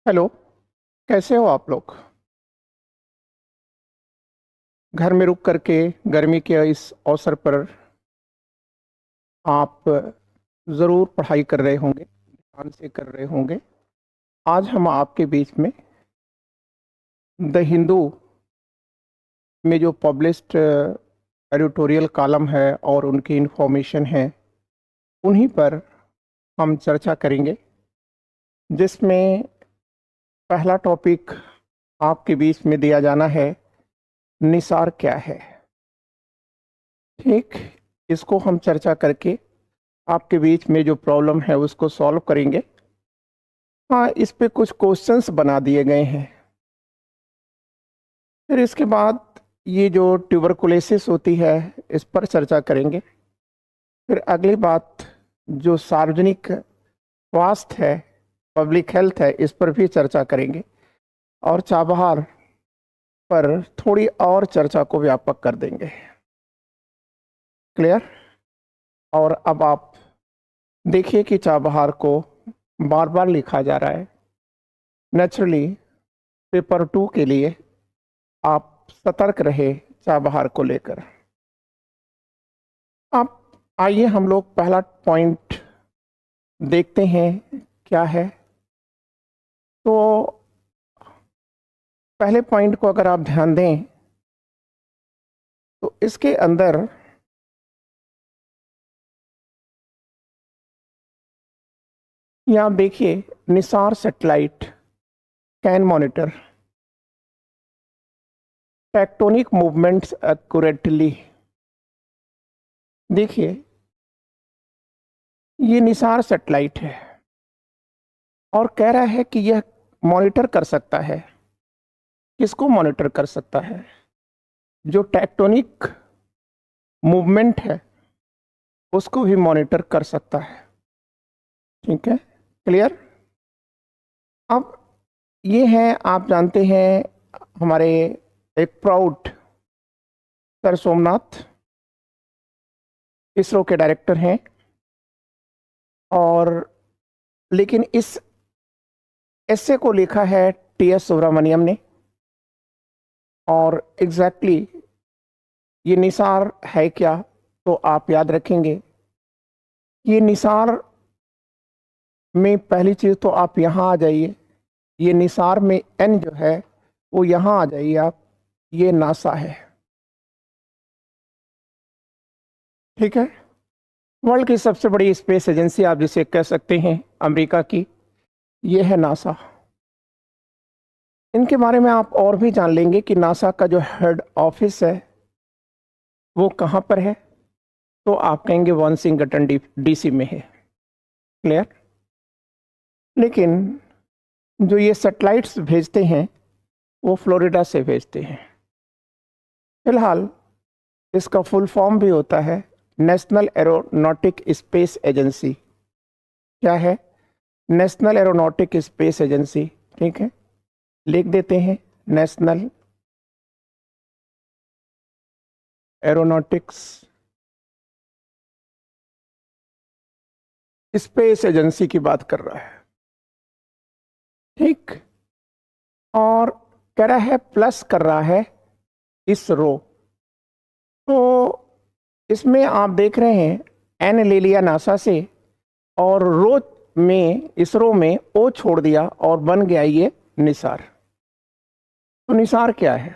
Hello. कैसे हो आप लोग? घर में रुक करके गर्मी के इस अवसर पर आप ज़रूर पढ़ाई कर रहे होंगे, ध्यान से कर रहे होंगे। आज हम आपके बीच में द हिंदू में जो पब्लिश्ड एडिटोरियल कॉलम है और उनकी इंफॉर्मेशन है, उन्हीं पर हम चर्चा करेंगे, जिसमें पहला टॉपिक आपके बीच में दिया जाना है, निसार क्या है। ठीक, इसको हम चर्चा करके आपके बीच में जो प्रॉब्लम है उसको सॉल्व करेंगे। हाँ, इस पे कुछ क्वेश्चंस बना दिए गए हैं। फिर इसके बाद ये जो ट्यूबरकुलोसिस होती है, इस पर चर्चा करेंगे। फिर अगली बात, जो सार्वजनिक स्वास्थ्य है, पब्लिक हेल्थ है, इस पर भी चर्चा करेंगे। और चाबहार पर थोड़ी और चर्चा को व्यापक कर देंगे। क्लियर? और अब आप देखिए कि चाबहार को बार बार लिखा जा रहा है। नेचुरली पेपर 2 के लिए आप सतर्क रहे चाबहार को लेकर। आप आइए हम लोग पहला पॉइंट देखते हैं क्या है। तो पहले पॉइंट को अगर आप ध्यान दें तो इसके अंदर यहाँ देखिए, Nisar satellite can monitor tectonic movements accurately. देखिए, ये निसार सैटेलाइट है और कह रहा है कि यह मॉनिटर कर सकता है। किसको मॉनिटर कर सकता है? जो टेक्टोनिक मूवमेंट है उसको भी मॉनिटर कर सकता है। ठीक है, क्लियर? अब ये हैं, आप जानते हैं, हमारे एक प्राउड सर सोमनाथ इसरो के डायरेक्टर हैं। और लेकिन इस एस्से को लिखा है टी.एस. सुब्रमण्यम ने। और एग्जैक्टली ये निसार है क्या, तो आप याद रखेंगे, ये निसार में पहली चीज तो आप यहाँ आ जाइए। ये निसार में एन जो है वो यहाँ आ जाइए आप। ये नासा है। ठीक है, वर्ल्ड की सबसे बड़ी स्पेस एजेंसी आप जिसे कह सकते हैं अमेरिका की, ये है नासा। इनके बारे में आप और भी जान लेंगे कि नासा का जो हेड ऑफिस है वो कहाँ पर है। तो आप कहेंगे वाशिंगटन डीसी में है। क्लियर? लेकिन जो ये सैटेलाइट्स भेजते हैं वो फ्लोरिडा से भेजते हैं। फिलहाल इसका फुल फॉर्म भी होता है नेशनल एरोनॉटिक स्पेस एजेंसी। क्या है? National aeronautic space agency. ठीक है, लिख देते हैं नेशनल एरोनॉटिक्स स्पेस एजेंसी की बात कर रहा है। ठीक, और कह रहा है प्लस कर रहा है इसरो। तो इसमें आप देख रहे हैं एन ले लिया नासा से और रो में इसरो में ओ छोड़ दिया और बन गया ये निसार। तो निसार क्या है?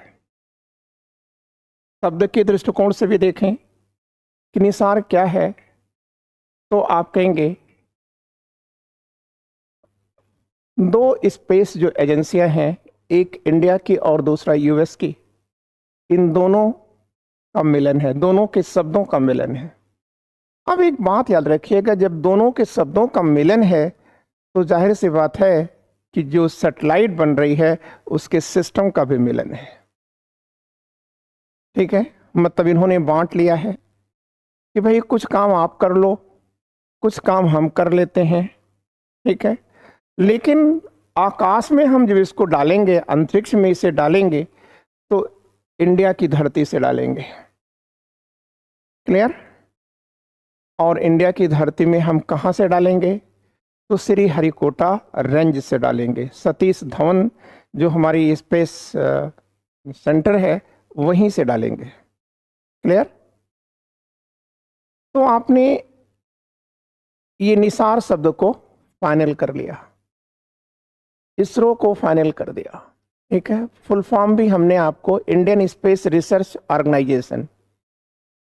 शब्द के दृष्टिकोण से भी देखें कि निसार क्या है, तो आप कहेंगे दो स्पेस जो एजेंसियां हैं, एक इंडिया की और दूसरा यूएस की, इन दोनों का मिलन है, दोनों के शब्दों का मिलन है। अब एक बात याद रखिएगा, जब दोनों के शब्दों का मिलन है तो जाहिर सी बात है कि जो सैटेलाइट बन रही है उसके सिस्टम का भी मिलन है। ठीक है, मतलब इन्होंने बांट लिया है कि भाई कुछ काम आप कर लो, कुछ काम हम कर लेते हैं। ठीक है, लेकिन आकाश में हम जब इसको डालेंगे, अंतरिक्ष में इसे डालेंगे, तो इंडिया की धरती से डालेंगे। क्लियर? और इंडिया की धरती में हम कहाँ से डालेंगे? तो श्री हरिकोटा रेंज से डालेंगे। सतीश धवन जो हमारी स्पेस सेंटर है वहीं से डालेंगे। क्लियर? तो आपने ये निसार शब्द को फाइनल कर लिया, इसरो को फाइनल कर दिया। ठीक है, फुल फॉर्म भी हमने आपको इंडियन स्पेस रिसर्च ऑर्गेनाइजेशन,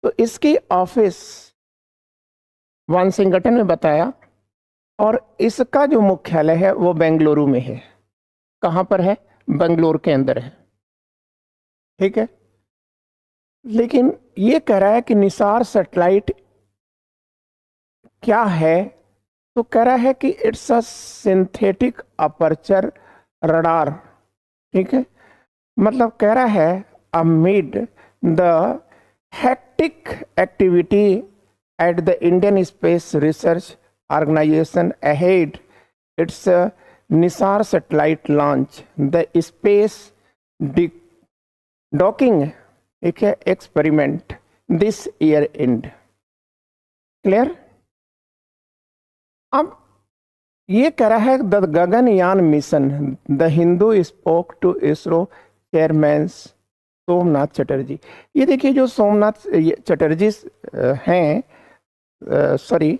तो इसकी ऑफिस वाशिंगटन में बताया और इसका जो मुख्यालय है वो बेंगलुरु में है। कहाँ पर है? बेंगलुरु के अंदर है। ठीक है, लेकिन ये कह रहा है कि निसार सैटेलाइट क्या है, तो कह रहा है कि it's a synthetic aperture radar. ठीक है, मतलब कह रहा है amid the hectic activity at the Indian Space Research Organisation ahead it's NISAR satellite launch the space docking, ठीक है, experiment this year end. Clear? अब ये कह रहा है the Gaganyaan mission, the Hindu spoke to ISRO chairman Somnath Chatterjee. ये देखिए जो सोमनाथ चटर्जी हैं, सॉरी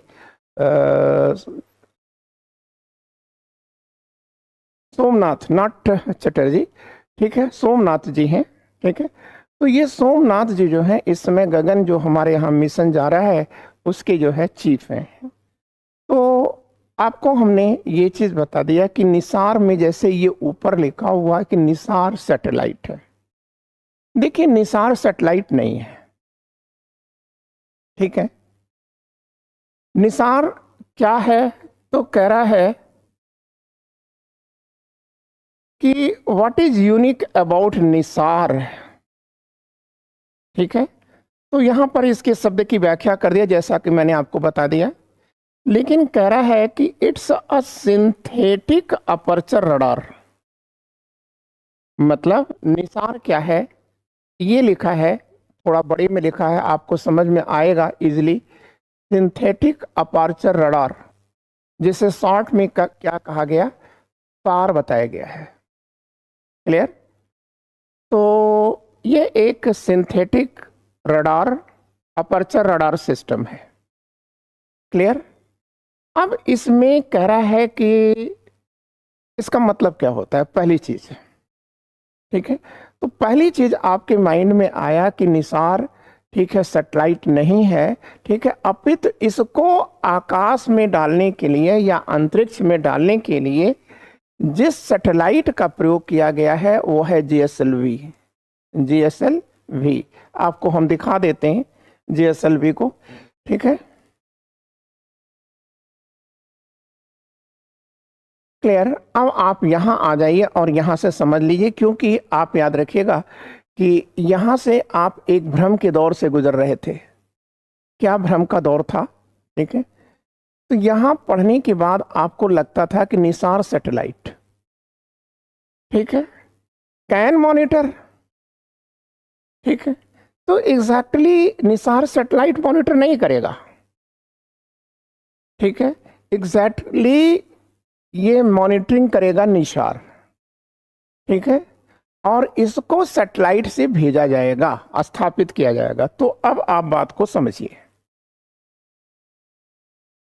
सोमनाथ नॉट चटर्जी, ठीक है, सोमनाथ जी हैं। ठीक है, तो ये सोमनाथ जी जो हैं इस समय गगन जो हमारे यहाँ मिशन जा रहा है उसके जो है चीफ हैं। तो आपको हमने ये चीज बता दिया कि निसार में जैसे ये ऊपर लिखा हुआ है कि निसार सैटेलाइट है, देखिए निसार सैटेलाइट नहीं है। ठीक है, निसार क्या है? तो कह रहा है कि what is unique about Nisar. ठीक है, तो यहां पर इसके शब्द की व्याख्या कर दिया जैसा कि मैंने आपको बता दिया, लेकिन कह रहा है कि it's a synthetic aperture radar. मतलब निसार क्या है, ये लिखा है, थोड़ा बड़े में लिखा है, आपको समझ में आएगा इजीली। सिंथेटिक अपर्चर रडार, जिसे शॉर्ट में क्या कहा गया, सार बताया गया है। क्लियर? तो ये एक synthetic radar, aperture radar system है। क्लियर? अब इसमें कह रहा है कि इसका मतलब क्या होता है, पहली चीज। ठीक है, तो पहली चीज आपके माइंड में आया कि निसार, ठीक है, सैटेलाइट नहीं है। ठीक है, अपितु इसको आकाश में डालने के लिए या अंतरिक्ष में डालने के लिए जिस सैटेलाइट का प्रयोग किया गया है वो है GSLV। GSLV आपको हम दिखा देते हैं GSLV को। ठीक है, क्लियर? अब आप यहां आ जाइए और यहां से समझ लीजिए, क्योंकि आप याद रखिएगा कि यहां से आप एक भ्रम के दौर से गुजर रहे थे। क्या भ्रम का दौर था? ठीक है, तो यहां पढ़ने के बाद आपको लगता था कि निसार सैटेलाइट, ठीक है, कैन मॉनिटर। ठीक है, तो एग्जैक्टली निसार सैटेलाइट मॉनिटर नहीं करेगा। ठीक है, एग्जैक्टली ये मॉनिटरिंग करेगा निसार। ठीक है, और इसको सैटेलाइट से भेजा जाएगा, स्थापित किया जाएगा। तो अब आप बात को समझिए।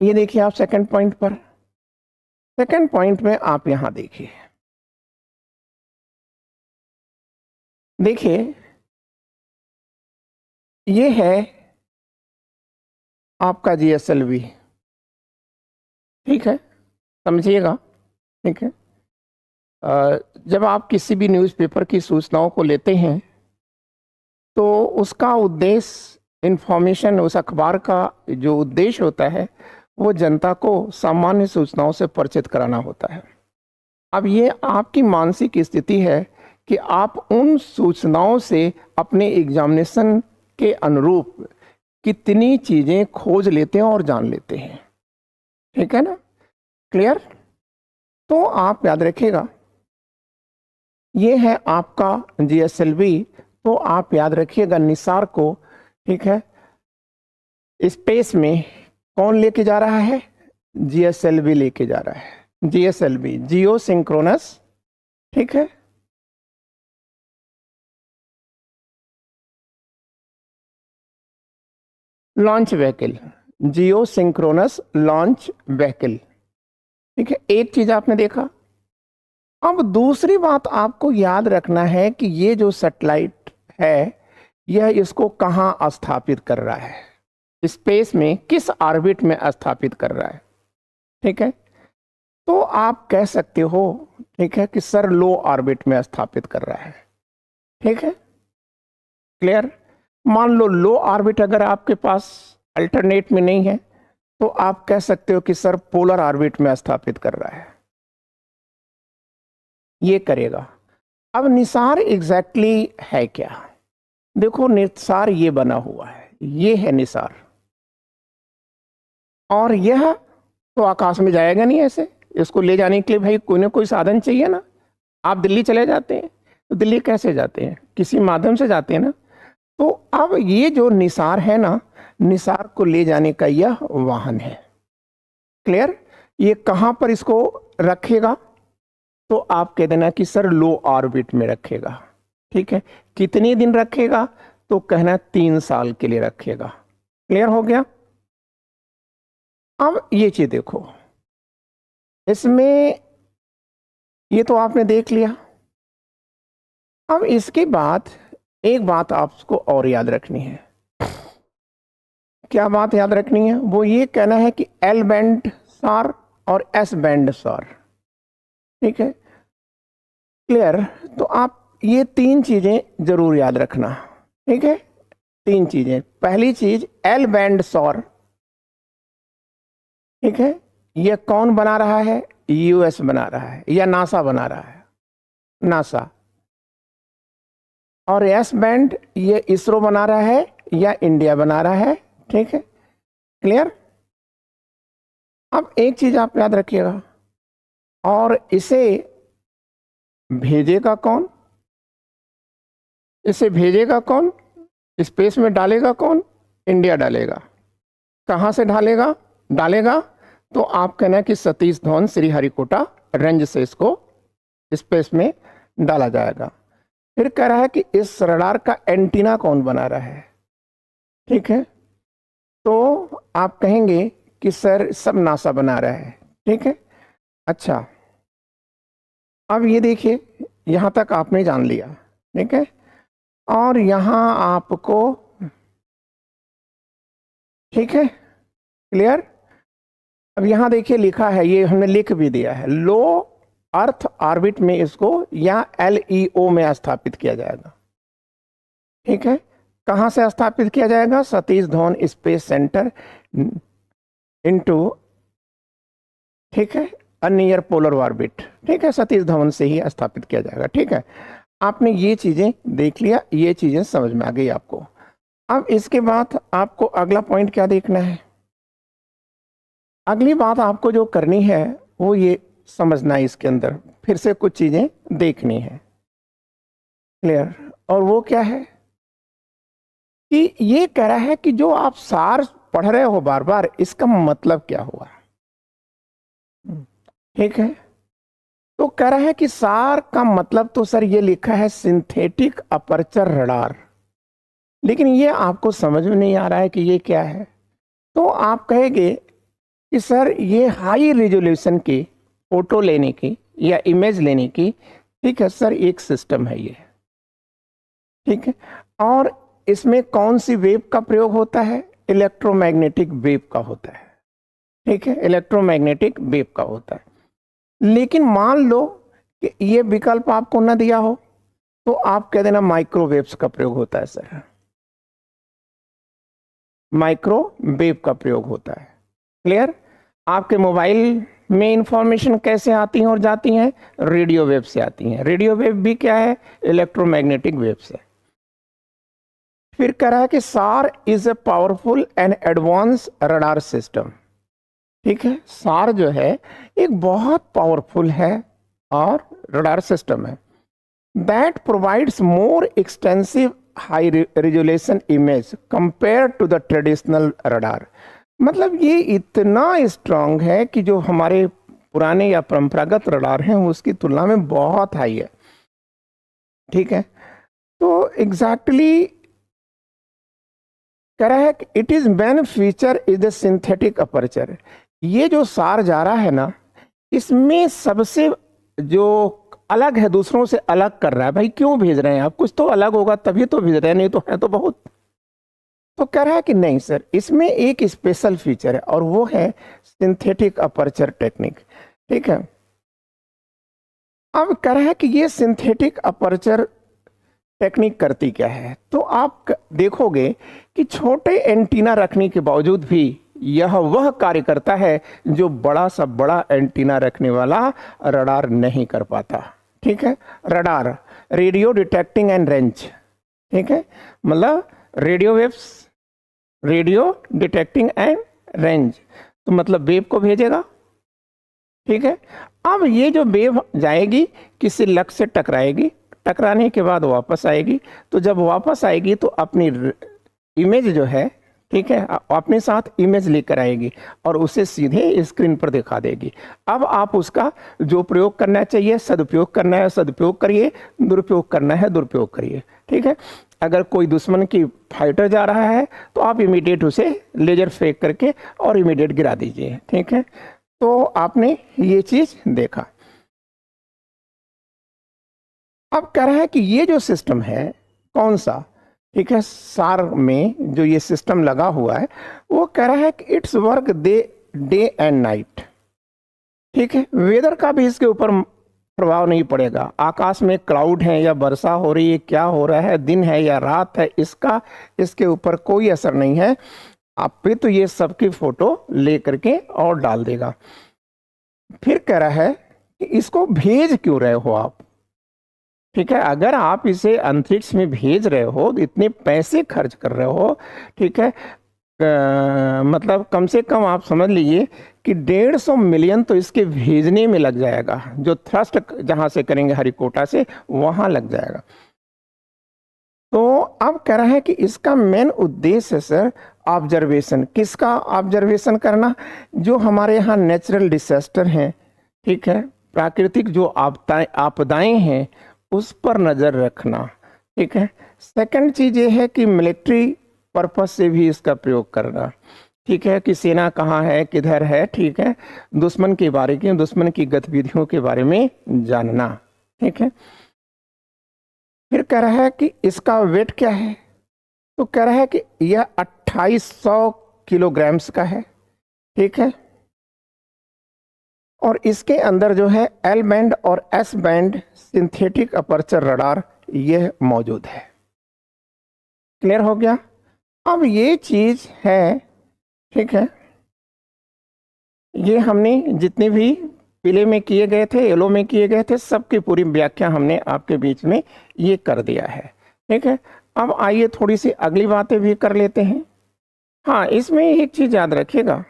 ये देखिए आप सेकंड पॉइंट पर, सेकंड पॉइंट में आप यहां देखिए, देखिए ये है आपका GSLV। ठीक है, समझिएगा। ठीक है, जब आप किसी भी न्यूज़पेपर की सूचनाओं को लेते हैं तो उसका उद्देश्य, इंफॉर्मेशन, उस अखबार का जो उद्देश्य होता है वो जनता को सामान्य सूचनाओं से परिचित कराना होता है। अब ये आपकी मानसिक स्थिति है कि आप उन सूचनाओं से अपने एग्जामिनेशन के अनुरूप कितनी चीज़ें खोज लेते हैं और जान लेते हैं। ठीक है ना? क्लियर? तो आप याद रखिएगा, ये है आपका GSLV। तो आप याद रखिएगा निसार को, ठीक है, स्पेस में कौन लेके जा रहा है? GSLV लेके जा रहा है, GSLV जियो सिंक्रोनस, ठीक है। लॉन्च व्हीकल, जियो सिंक्रोनस लॉन्च व्हीकल, ठीक है। एक चीज आपने देखा। अब दूसरी बात आपको याद रखना है कि ये जो सैटेलाइट है यह इसको कहाँ स्थापित कर रहा है, स्पेस में किस ऑर्बिट में स्थापित कर रहा है, ठीक है। तो आप कह सकते हो, ठीक है, कि सर लो ऑर्बिट में स्थापित कर रहा है, ठीक है, क्लियर। मान लो लो ऑर्बिट अगर आपके पास अल्टरनेट में नहीं है तो आप कह सकते हो कि सर पोलर ऑर्बिट में स्थापित कर रहा है, ये करेगा। अब निसार एग्जैक्टली है क्या? देखो निसार ये बना हुआ है, ये है निसार, और यह तो आकाश में जाएगा नहीं ऐसे, इसको ले जाने के लिए भाई कोई ना कोई साधन चाहिए ना। आप दिल्ली चले जाते हैं तो दिल्ली कैसे जाते हैं? किसी माध्यम से जाते हैं ना। तो अब ये जो निसार है ना, निसार को ले जाने का यह वाहन है, क्लियर। ये कहां पर इसको रखेगा? तो आप कह देना कि सर लो ऑर्बिट में रखेगा, ठीक है। कितने दिन रखेगा? तो कहना 3 साल के लिए रखेगा, क्लियर हो गया। अब ये चीज देखो, इसमें ये तो आपने देख लिया। अब इसके बाद एक बात आपको और याद रखनी है। क्या बात याद रखनी है? वो ये कहना है कि L बैंड सार और S बैंड सार, ठीक है, क्लियर। तो आप ये 3 चीजें जरूर याद रखना, ठीक है। 3 चीजें। पहली चीज L बैंड सौर, ठीक है, ये कौन बना रहा है? US बना रहा है या नासा बना रहा है? नासा। और S बैंड ये इसरो बना रहा है या इंडिया बना रहा है, ठीक है, क्लियर। अब एक चीज आप याद रखिएगा, और इसे भेजेगा कौन? इसे भेजेगा कौन? स्पेस में डालेगा कौन? इंडिया डालेगा। कहां से डालेगा? तो आप कहना कि सतीश धवन श्रीहरिकोटा रेंज से इसको स्पेस में डाला जाएगा। फिर कह रहा है कि इस रडार का एंटीना कौन बना रहा है, ठीक है। तो आप कहेंगे कि सर सब नासा बना रहा है, ठीक है। अच्छा, अब ये देखिए, यहां तक आपने जान लिया, ठीक है। और यहां आपको, ठीक है, क्लियर। अब यहां देखिए लिखा है, ये हमने लिख भी दिया है, लो अर्थ ऑर्बिट में इसको या LEO में स्थापित किया जाएगा, ठीक है। कहां से स्थापित किया जाएगा? Satish Dhawan space centre into, ठीक है, नियर पोलर ऑर्बिट, ठीक है, सतीश धवन से ही स्थापित किया जाएगा, ठीक है। आपने ये चीजें देख लिया, ये चीजें समझ में आ गई आपको। अब इसके बाद आपको अगला पॉइंट क्या देखना है? अगली बात आपको जो करनी है वो ये समझना है, इसके अंदर फिर से कुछ चीजें देखनी है, क्लियर। और वो क्या है कि ये कह रहा है कि जो आप सार पढ़ रहे हो बार बार, इसका मतलब क्या हुआ, ठीक है। तो कह रहा है कि सार का मतलब तो सर ये लिखा है सिंथेटिक अपर्चर रडार, लेकिन ये आपको समझ में नहीं आ रहा है कि ये क्या है। तो आप कहेंगे कि सर ये हाई रिजोल्यूशन की फोटो लेने की या इमेज लेने की, ठीक है सर, एक सिस्टम है ये, ठीक है। और इसमें कौन सी वेव का प्रयोग होता है? इलेक्ट्रोमैग्नेटिक वेव का होता है, ठीक है, इलेक्ट्रोमैग्नेटिक वेव का होता है। लेकिन मान लो कि ये विकल्प आपको न दिया हो तो आप कह देना माइक्रोवेव्स का प्रयोग होता है सर, माइक्रोवेव का प्रयोग होता है, क्लियर। आपके मोबाइल में इंफॉर्मेशन कैसे आती हैं और जाती हैं? रेडियो वेव से आती हैं। रेडियो वेव भी क्या है? इलेक्ट्रोमैग्नेटिक वेव से। फिर कह रहा है कि सार is a powerful and advance radar system, ठीक है। सार जो है एक बहुत पावरफुल है और रडार सिस्टम है, that provides more extensive high resolution image compare to the traditional radar. मतलब ये इतना स्ट्रांग है कि जो हमारे पुराने या परंपरागत रडार हैं उसकी तुलना में बहुत हाई है। ठीक है, तो एग्जैक्टली कह रहा है कि it is man feature is the synthetic aperture. ये जो सार जा रहा है ना, इसमें सबसे जो अलग है, दूसरों से अलग कर रहा है। भाई क्यों भेज रहे हैं आप, कुछ तो अलग होगा तभी तो भेज रहे हैं, नहीं तो है तो बहुत। तो कह रहा है कि नहीं सर, इसमें एक स्पेशल फीचर है और वो है सिंथेटिक अपर्चर टेक्निक। ठीक है, अब कह रहा है कि ये सिंथेटिक अपर्चर टेक्निक करती क्या है। तो आप देखोगे कि छोटे एंटीना रखने के बावजूद भी यह वह कार्य करता है जो बड़ा सा बड़ा एंटीना रखने वाला रडार नहीं कर पाता। ठीक है, radar radio detecting and range. ठीक है, मतलब radio waves, radio detecting and range, तो मतलब वेव को भेजेगा। ठीक है, अब ये जो वेव जाएगी किसी लक्ष्य से टकराएगी, टकराने के बाद वापस आएगी। तो जब वापस आएगी तो अपनी इमेज जो है, ठीक है, अपने साथ इमेज लेकर आएगी और उसे सीधे स्क्रीन पर दिखा देगी। अब आप उसका जो प्रयोग करना चाहिए, सदुपयोग करना है सदुपयोग करिए, दुरुपयोग करना है दुरुपयोग करिए। ठीक है, अगर कोई दुश्मन की फाइटर जा रहा है तो आप इमीडिएट उसे लेजर फेंक करके और इमीडिएट गिरा दीजिए। ठीक है, तो आपने ये चीज देखा। अब कह रहा है कि ये जो सिस्टम है कौन सा, ठीक है, सार में जो ये सिस्टम लगा हुआ है वो कह रहा है कि it's work day and night. ठीक है, वेदर का भी इसके ऊपर प्रभाव नहीं पड़ेगा। आकाश में क्लाउड है या वर्षा हो रही है, क्या हो रहा है, दिन है या रात है, इसका इसके ऊपर कोई असर नहीं है। आप पे तो ये सबकी फोटो ले करके और डाल देगा। फिर कह रहा है कि इसको भेज क्यों रहे हो आप। ठीक है, अगर आप इसे अंतरिक्ष में भेज रहे हो, इतने पैसे खर्च कर रहे हो, ठीक है, मतलब कम से कम आप समझ लीजिए कि 150 मिलियन तो इसके भेजने में लग जाएगा। जो थ्रस्ट जहां से करेंगे हरिकोटा से, वहां लग जाएगा। तो अब कह रहा है कि इसका मेन उद्देश्य है सर ऑब्जर्वेशन। किसका ऑब्जर्वेशन करना, जो हमारे यहाँ नेचुरल डिजास्टर हैं, ठीक है, प्राकृतिक जो आपदाएं हैं उस पर नजर रखना। ठीक है, सेकंड चीज ये है कि मिलिट्री पर्पस से भी इसका प्रयोग करना। ठीक है, कि सेना कहाँ है, किधर है, ठीक है, दुश्मन के बारे में, दुश्मन की गतिविधियों के बारे में जानना। ठीक है, फिर कह रहा है कि इसका वेट क्या है, तो कह रहा है कि यह 2800 किलोग्राम्स का है। ठीक है, और इसके अंदर जो है एल बैंड और S band synthetic aperture radar यह मौजूद है। क्लियर हो गया। अब ये चीज है, ठीक है, ये हमने जितने भी पीले में किए गए थे, येलो में किए गए थे, सबकी पूरी व्याख्या हमने आपके बीच में ये कर दिया है। ठीक है, अब आइए थोड़ी सी अगली बातें भी कर लेते हैं। हाँ, इसमें एक चीज याद रखिएगा,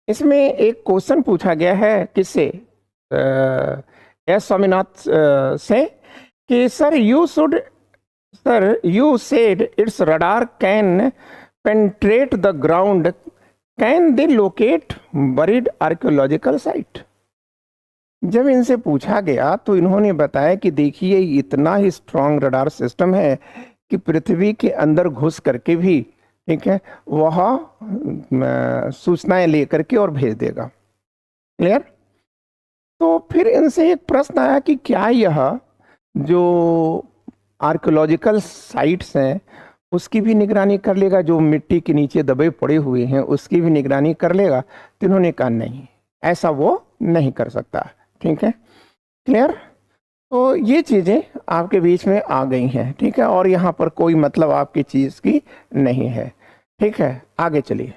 इसमें एक क्वेश्चन पूछा गया है किससे, एस स्वामीनाथ से, कि sir you said it's radar can penetrate the ground, can they locate buried archaeological site. जब इनसे पूछा गया तो इन्होंने बताया कि देखिए इतना ही स्ट्रॉन्ग रडार सिस्टम है कि पृथ्वी के अंदर घुस करके भी, ठीक है, वह सूचनाएं लेकर के और भेज देगा। क्लियर। तो फिर इनसे एक प्रश्न आया कि क्या यह जो आर्कियोलॉजिकल साइट्स हैं उसकी भी निगरानी कर लेगा, जो मिट्टी के नीचे दबे पड़े हुए हैं उसकी भी निगरानी कर लेगा। तो इन्होंने कहा नहीं, ऐसा वो नहीं कर सकता। ठीक है, क्लियर। तो ये चीजें आपके बीच में आ गई हैं। ठीक है, और यहाँ पर कोई मतलब आपकी चीज की नहीं है। ठीक है, आगे चलिए।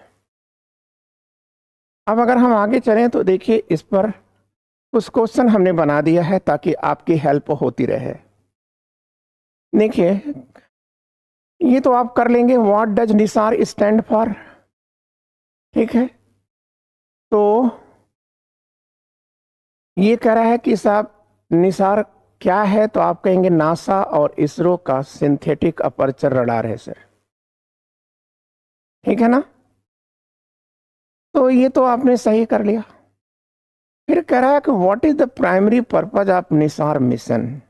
अब अगर हम आगे चलें तो देखिए इस पर कुछ क्वेश्चन हमने बना दिया है ताकि आपकी हेल्प होती रहे। देखिए ये तो आप कर लेंगे, what does Nisar stand for. ठीक है, तो ये कह रहा है कि साहब निसार क्या है, तो आप कहेंगे नासा और इसरो का सिंथेटिक अपर्चर रडार है सर। ठीक है ना। तो ये तो आपने सही कर लिया। फिर कह रहा है कि what is the primary purpose of Nisar mission.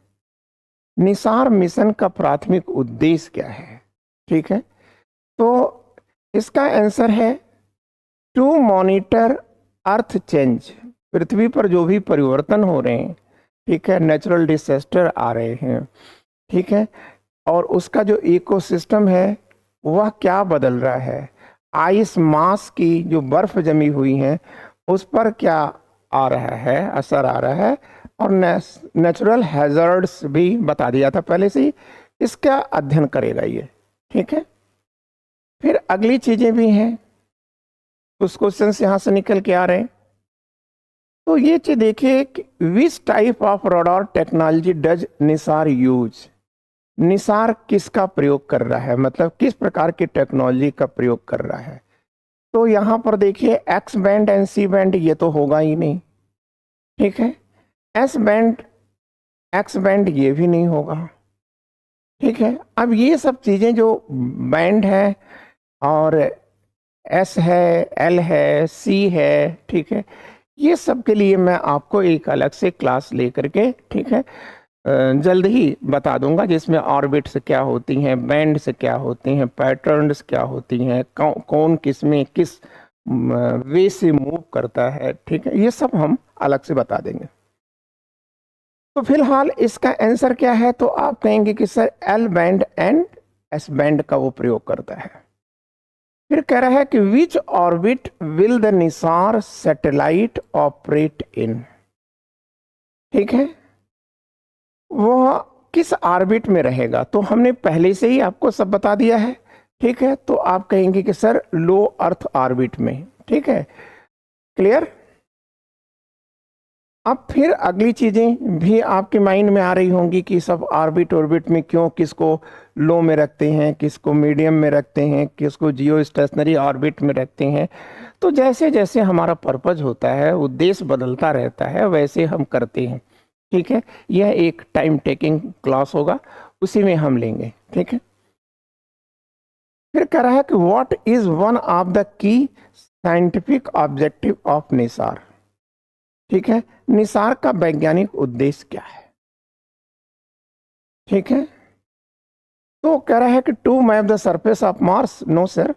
Nisar mission का प्राथमिक उद्देश्य क्या है? ठीक है, तो इसका आंसर है टू मॉनिटर अर्थ चेंज। पृथ्वी पर जो भी परिवर्तन हो रहे हैं, ठीक है, नेचुरल डिजास्टर आ रहे हैं, ठीक है, और उसका जो इकोसिस्टम है वह क्या बदल रहा है, आइस मास की जो बर्फ जमी हुई है उस पर क्या आ रहा है, असर आ रहा है, और नेचुरल हैजर्ड्स भी बता दिया था पहले से ही, इसका अध्ययन करेगा ये। ठीक है, फिर अगली चीजें भी हैं, कुछ क्वेश्चंस यहाँ से निकल के आ रहे हैं। तो ये चीज देखिए, which type of radar technology does Nisar use. Nisar किसका प्रयोग कर रहा है, मतलब किस प्रकार की टेक्नोलॉजी का प्रयोग कर रहा है। तो यहाँ पर देखिए X band and C band ये तो होगा ही नहीं, ठीक है, एस बैंड एक्स बैंड ये भी नहीं होगा। ठीक है, अब ये सब चीजें जो बैंड है और एस है, एल है, सी है, ठीक है, ये सब के लिए मैं आपको एक अलग से क्लास लेकर के, ठीक है, जल्द ही बता दूंगा, जिसमें ऑर्बिट्स क्या होती हैं, बैंड्स क्या होती हैं, पैटर्न्स क्या होती हैं, कौन किस में किस वे से मूव करता है। ठीक है, ये सब हम अलग से बता देंगे। तो फिलहाल इसका आंसर क्या है, तो आप कहेंगे कि sir L band and S band का वो प्रयोग करता है। फिर कह रहा है कि which orbit will the NISAR satellite operate in. ठीक है, वो किस ऑर्बिट में रहेगा, तो हमने पहले से ही आपको सब बता दिया है। ठीक है, तो आप कहेंगे कि सर लो अर्थ ऑर्बिट में। ठीक है, क्लियर। अब फिर अगली चीजें भी आपके माइंड में आ रही होंगी कि सब ऑर्बिट में क्यों, किसको लो में रखते हैं, किसको मीडियम में रखते हैं, किसको जियो स्टेशनरी ऑर्बिट में रखते हैं। तो जैसे जैसे हमारा पर्पज होता है, उद्देश्य बदलता रहता है, वैसे हम करते हैं। ठीक है, यह एक टाइम टेकिंग क्लास होगा, उसी में हम लेंगे। ठीक है, फिर कह रहा है कि what is one of the key scientific objective of Nisar. ठीक है, निसार का वैज्ञानिक उद्देश्य क्या है। ठीक है, तो कह रहा है कि to map the surface of Mars, no sir.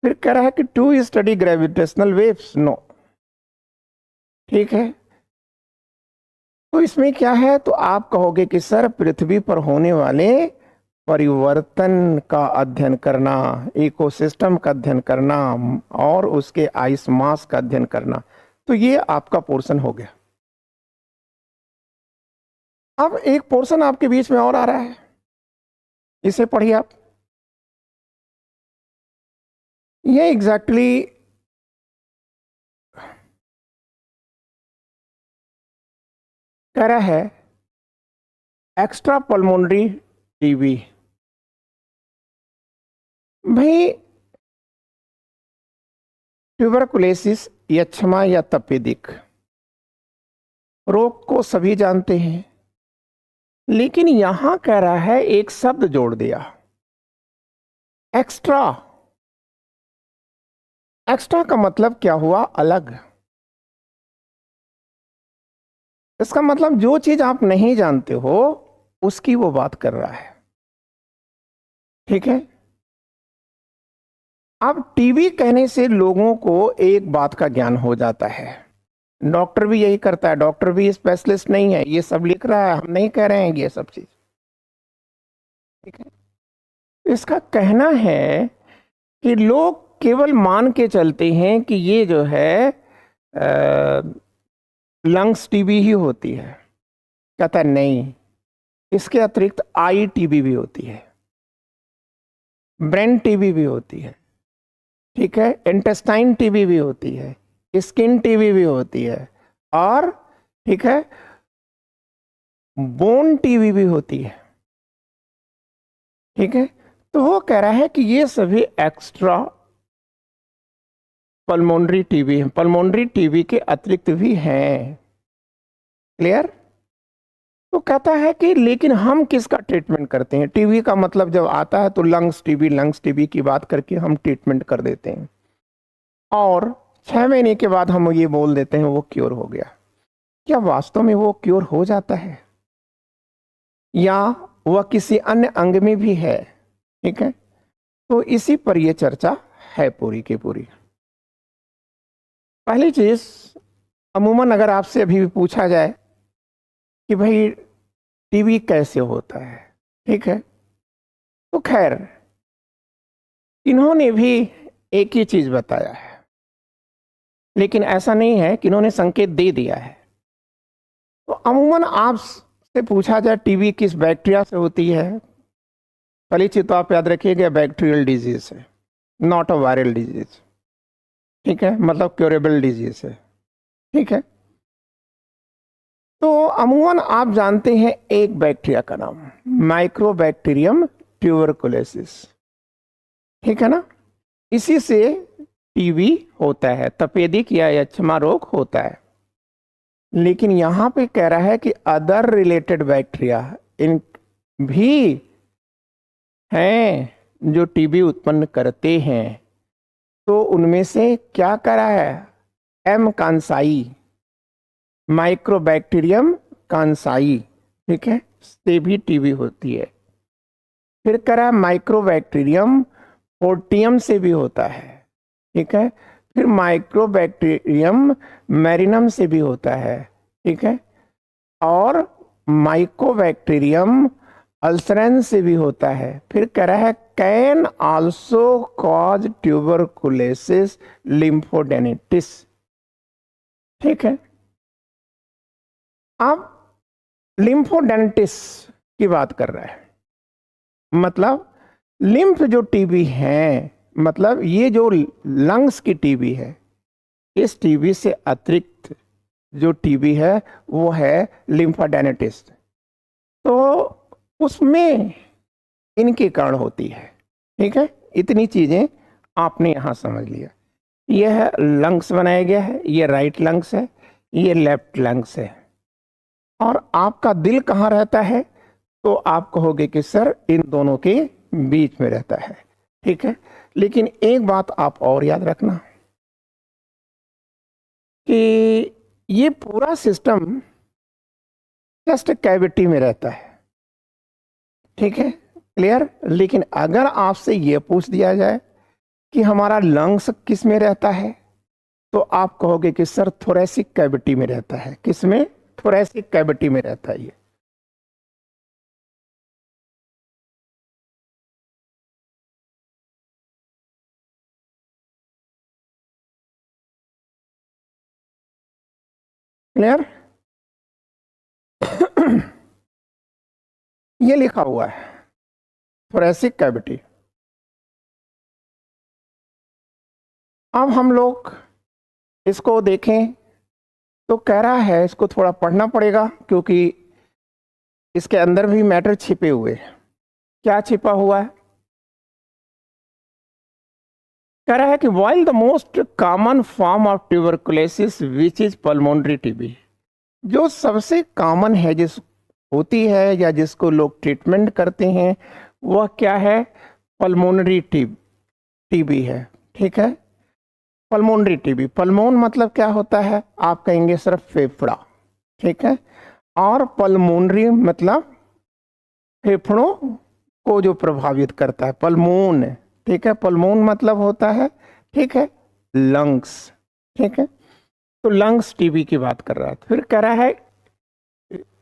फिर कह रहा है कि to study gravitational waves, no. ठीक है, तो इसमें क्या है, तो आप कहोगे कि सर पृथ्वी पर होने वाले परिवर्तन का अध्ययन करना, इकोसिस्टम का अध्ययन करना और उसके आइस मास का अध्ययन करना। तो ये आपका पोर्शन हो गया। अब एक पोर्शन आपके बीच में और आ रहा है, इसे पढ़िए आप। ये एग्जैक्टली कह रहा है एक्स्ट्रा पल्मोनरी टीबी। भाई ट्यूबरकुलोसिस, यक्षमा या तपेदिक रोग को सभी जानते हैं, लेकिन यहां कह रहा है एक शब्द जोड़ दिया, एक्स्ट्रा। एक्स्ट्रा का मतलब क्या हुआ, अलग। इसका मतलब जो चीज आप नहीं जानते हो उसकी वो बात कर रहा है। ठीक है, अब टीबी कहने से लोगों को एक बात का ज्ञान हो जाता है, डॉक्टर भी यही करता है, डॉक्टर भी स्पेशलिस्ट नहीं है, ये सब लिख रहा है, हम नहीं कह रहे हैं ये सब चीज। ठीक है, इसका कहना है कि लोग केवल मान के चलते हैं कि ये जो है लंग्स टीबी ही होती है। कहता है नहीं, इसके अतिरिक्त आई टीबी भी होती है, ब्रेन टीबी भी होती है, ठीक है, इंटेस्टाइन टीबी भी होती है, स्किन टीबी भी होती है, और ठीक है बोन टीबी भी होती है। ठीक है, तो वो कह रहा है कि ये सभी एक्स्ट्रा पल्मोनरी टीबी है, पल्मोनरी टीबी के अतिरिक्त भी हैं। क्लियर। तो कहता है कि लेकिन हम किसका ट्रीटमेंट करते हैं? टीबी का मतलब जब आता है तो लंग्स टीबी की बात करके हम ट्रीटमेंट कर देते हैं, और 6 महीने के बाद हम ये बोल देते हैं वो क्योर हो गया। क्या वास्तव में वो क्योर हो जाता है, या वह किसी अन्य अंग में भी है? ठीक है, तो इसी पर यह चर्चा है पूरी की पूरी। पहली चीज, अमूमन अगर आपसे अभी भी पूछा जाए कि भाई टीबी कैसे होता है, ठीक है, तो खैर इन्होंने भी एक ही चीज बताया है, लेकिन ऐसा नहीं है कि इन्होंने संकेत दे दिया है। तो अमूमन आपसे पूछा जाए टीबी किस बैक्टीरिया से होती है, पहली चीज तो आप याद रखिएगा बैक्टीरियल डिजीज है, नॉट अ वायरल डिजीज। ठीक है, मतलब क्योरेबल डिजीज है। ठीक है, तो अमूमन आप जानते हैं एक बैक्टीरिया का नाम, माइक्रोबैक्टीरियम ट्यूबरकुलोसिस। ठीक है ना, इसी से टीबी होता है, तपेदिक या यक्ष्मा रोग होता है। लेकिन यहां पे कह रहा है कि अदर रिलेटेड बैक्टीरिया इन भी हैं जो टीबी उत्पन्न करते हैं। तो उनमें से क्या करा है, एम कांसाई, माइक्रोबैक्टीरियम कांसाई, ठीक है, से भी टीबी होती है। फिर करा माइक्रोबैक्टीरियम फोर्टियम से भी होता है। ठीक है, फिर माइक्रोबैक्टीरियम मैरिनम से भी होता है। ठीक है, और माइकोबैक्टीरियम अल्सरेंस से भी होता है। फिर कह रहा है कैन आल्सो कॉज ट्यूबरकुलोसिस लिम्फोडेनिटिस। ठीक है, अब लिम्फोडेनिटिस की बात कर रहा है, मतलब लिम्फ जो टीबी है, मतलब ये जो लंग्स की टीबी है, इस टीबी से अतिरिक्त जो टीबी है वो है लिम्फोडेनिटिस। तो उसमें इनके कारण होती है। ठीक है, इतनी चीजें आपने यहां समझ लिया। यह लंग्स बनाया गया है, ये राइट लंग्स है, ये लेफ्ट लंग्स है। और आपका दिल कहाँ रहता है, तो आप कहोगे कि सर इन दोनों के बीच में रहता है। ठीक है, लेकिन एक बात आप और याद रखना कि ये पूरा सिस्टम चेस्ट कैविटी में रहता है। ठीक है, क्लियर। लेकिन अगर आपसे ये पूछ दिया जाए कि हमारा लंग्स किस में रहता है, तो आप कहोगे कि सर थोरेसिक कैविटी में रहता है। किस में? थोरेसिक कैविटी में रहता है ये। क्लियर? ये लिखा हुआ है थोरेसिक कैविटी। अब हम लोग इसको देखें तो कह रहा है, इसको थोड़ा पढ़ना पड़ेगा क्योंकि इसके अंदर भी मैटर छिपे हुए हैं। क्या छिपा हुआ है? कह रहा है कि while the most common form of tuberculosis which is pulmonary TB, जो सबसे कॉमन है, जिस होती है या जिसको लोग ट्रीटमेंट करते हैं, वह क्या है? पल्मोनरी टीबी है। ठीक है, पल्मोनरी टीबी, पल्मोन मतलब क्या होता है? आप कहेंगे सर फेफड़ा। ठीक है, और पल्मोनरी मतलब फेफड़ों को जो प्रभावित करता है, पल्मोन। ठीक है, पल्मोन मतलब होता है, ठीक है, लंग्स। ठीक है, तो लंग्स टीबी की बात कर रहा है। फिर कह रहा है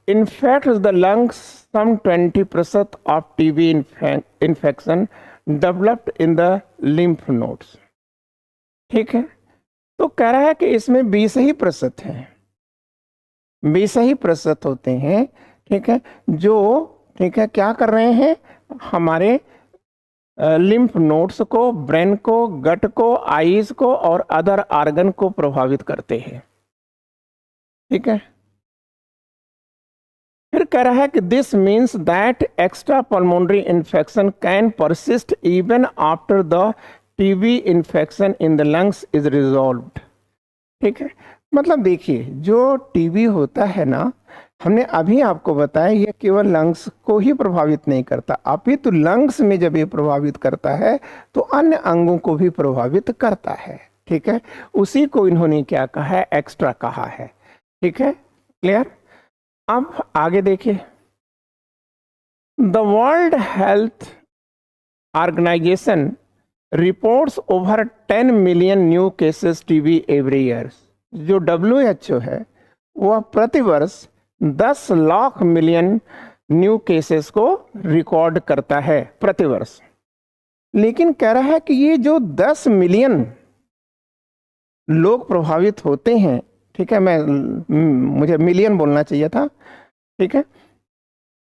in fact the lungs some 20% of TB infection developed in the lymph nodes. ठीक है, तो कह रहा है कि इसमें 20% हैं, 20% होते हैं। ठीक है, जो ठीक है क्या कर रहे हैं, हमारे लिम्फ नोड्स को, ब्रेन को, गट को, आईज को और अदर आर्गन को प्रभावित करते हैं। ठीक है, फिर कह रहा है कि this means that extra pulmonary infection can persist even after the TB infection in the lungs is resolved. ठीक है, मतलब देखिए जो टीबी होता है ना, हमने अभी आपको बताया ये केवल लंग्स को ही प्रभावित नहीं करता, अपितु लंग्स में जब ये प्रभावित करता है तो अन्य अंगों को भी प्रभावित करता है। ठीक है, उसी को इन्होंने क्या कहा है, एक्स्ट्रा कहा है। ठीक है, क्लियर। अब आगे देखिए, the World Health Organisation reports over 10 million new cases TB every year. जो WHO है वह प्रतिवर्ष 10 लाख मिलियन न्यू केसेस को रिकॉर्ड करता है प्रतिवर्ष। लेकिन कह रहा है कि ये जो 10 मिलियन लोग प्रभावित होते हैं, ठीक है, मुझे मिलियन बोलना चाहिए था, ठीक है,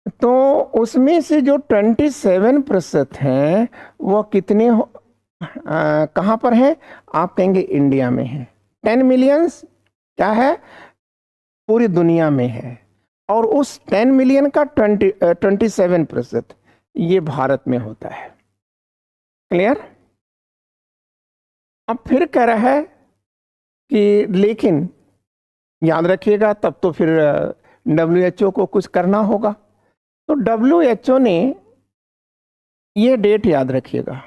तो उसमें से जो 27% हैं वो कितने कहाँ पर हैं, आप कहेंगे इंडिया में है। 10 मिलियंस क्या है, पूरी दुनिया में है, और उस 10 मिलियन का 27% ये भारत में होता है। क्लियर। अब फिर कह रहा है कि लेकिन याद रखिएगा, तब तो फिर WHO को कुछ करना होगा। तो WHO ने ये डेट याद रखिएगा,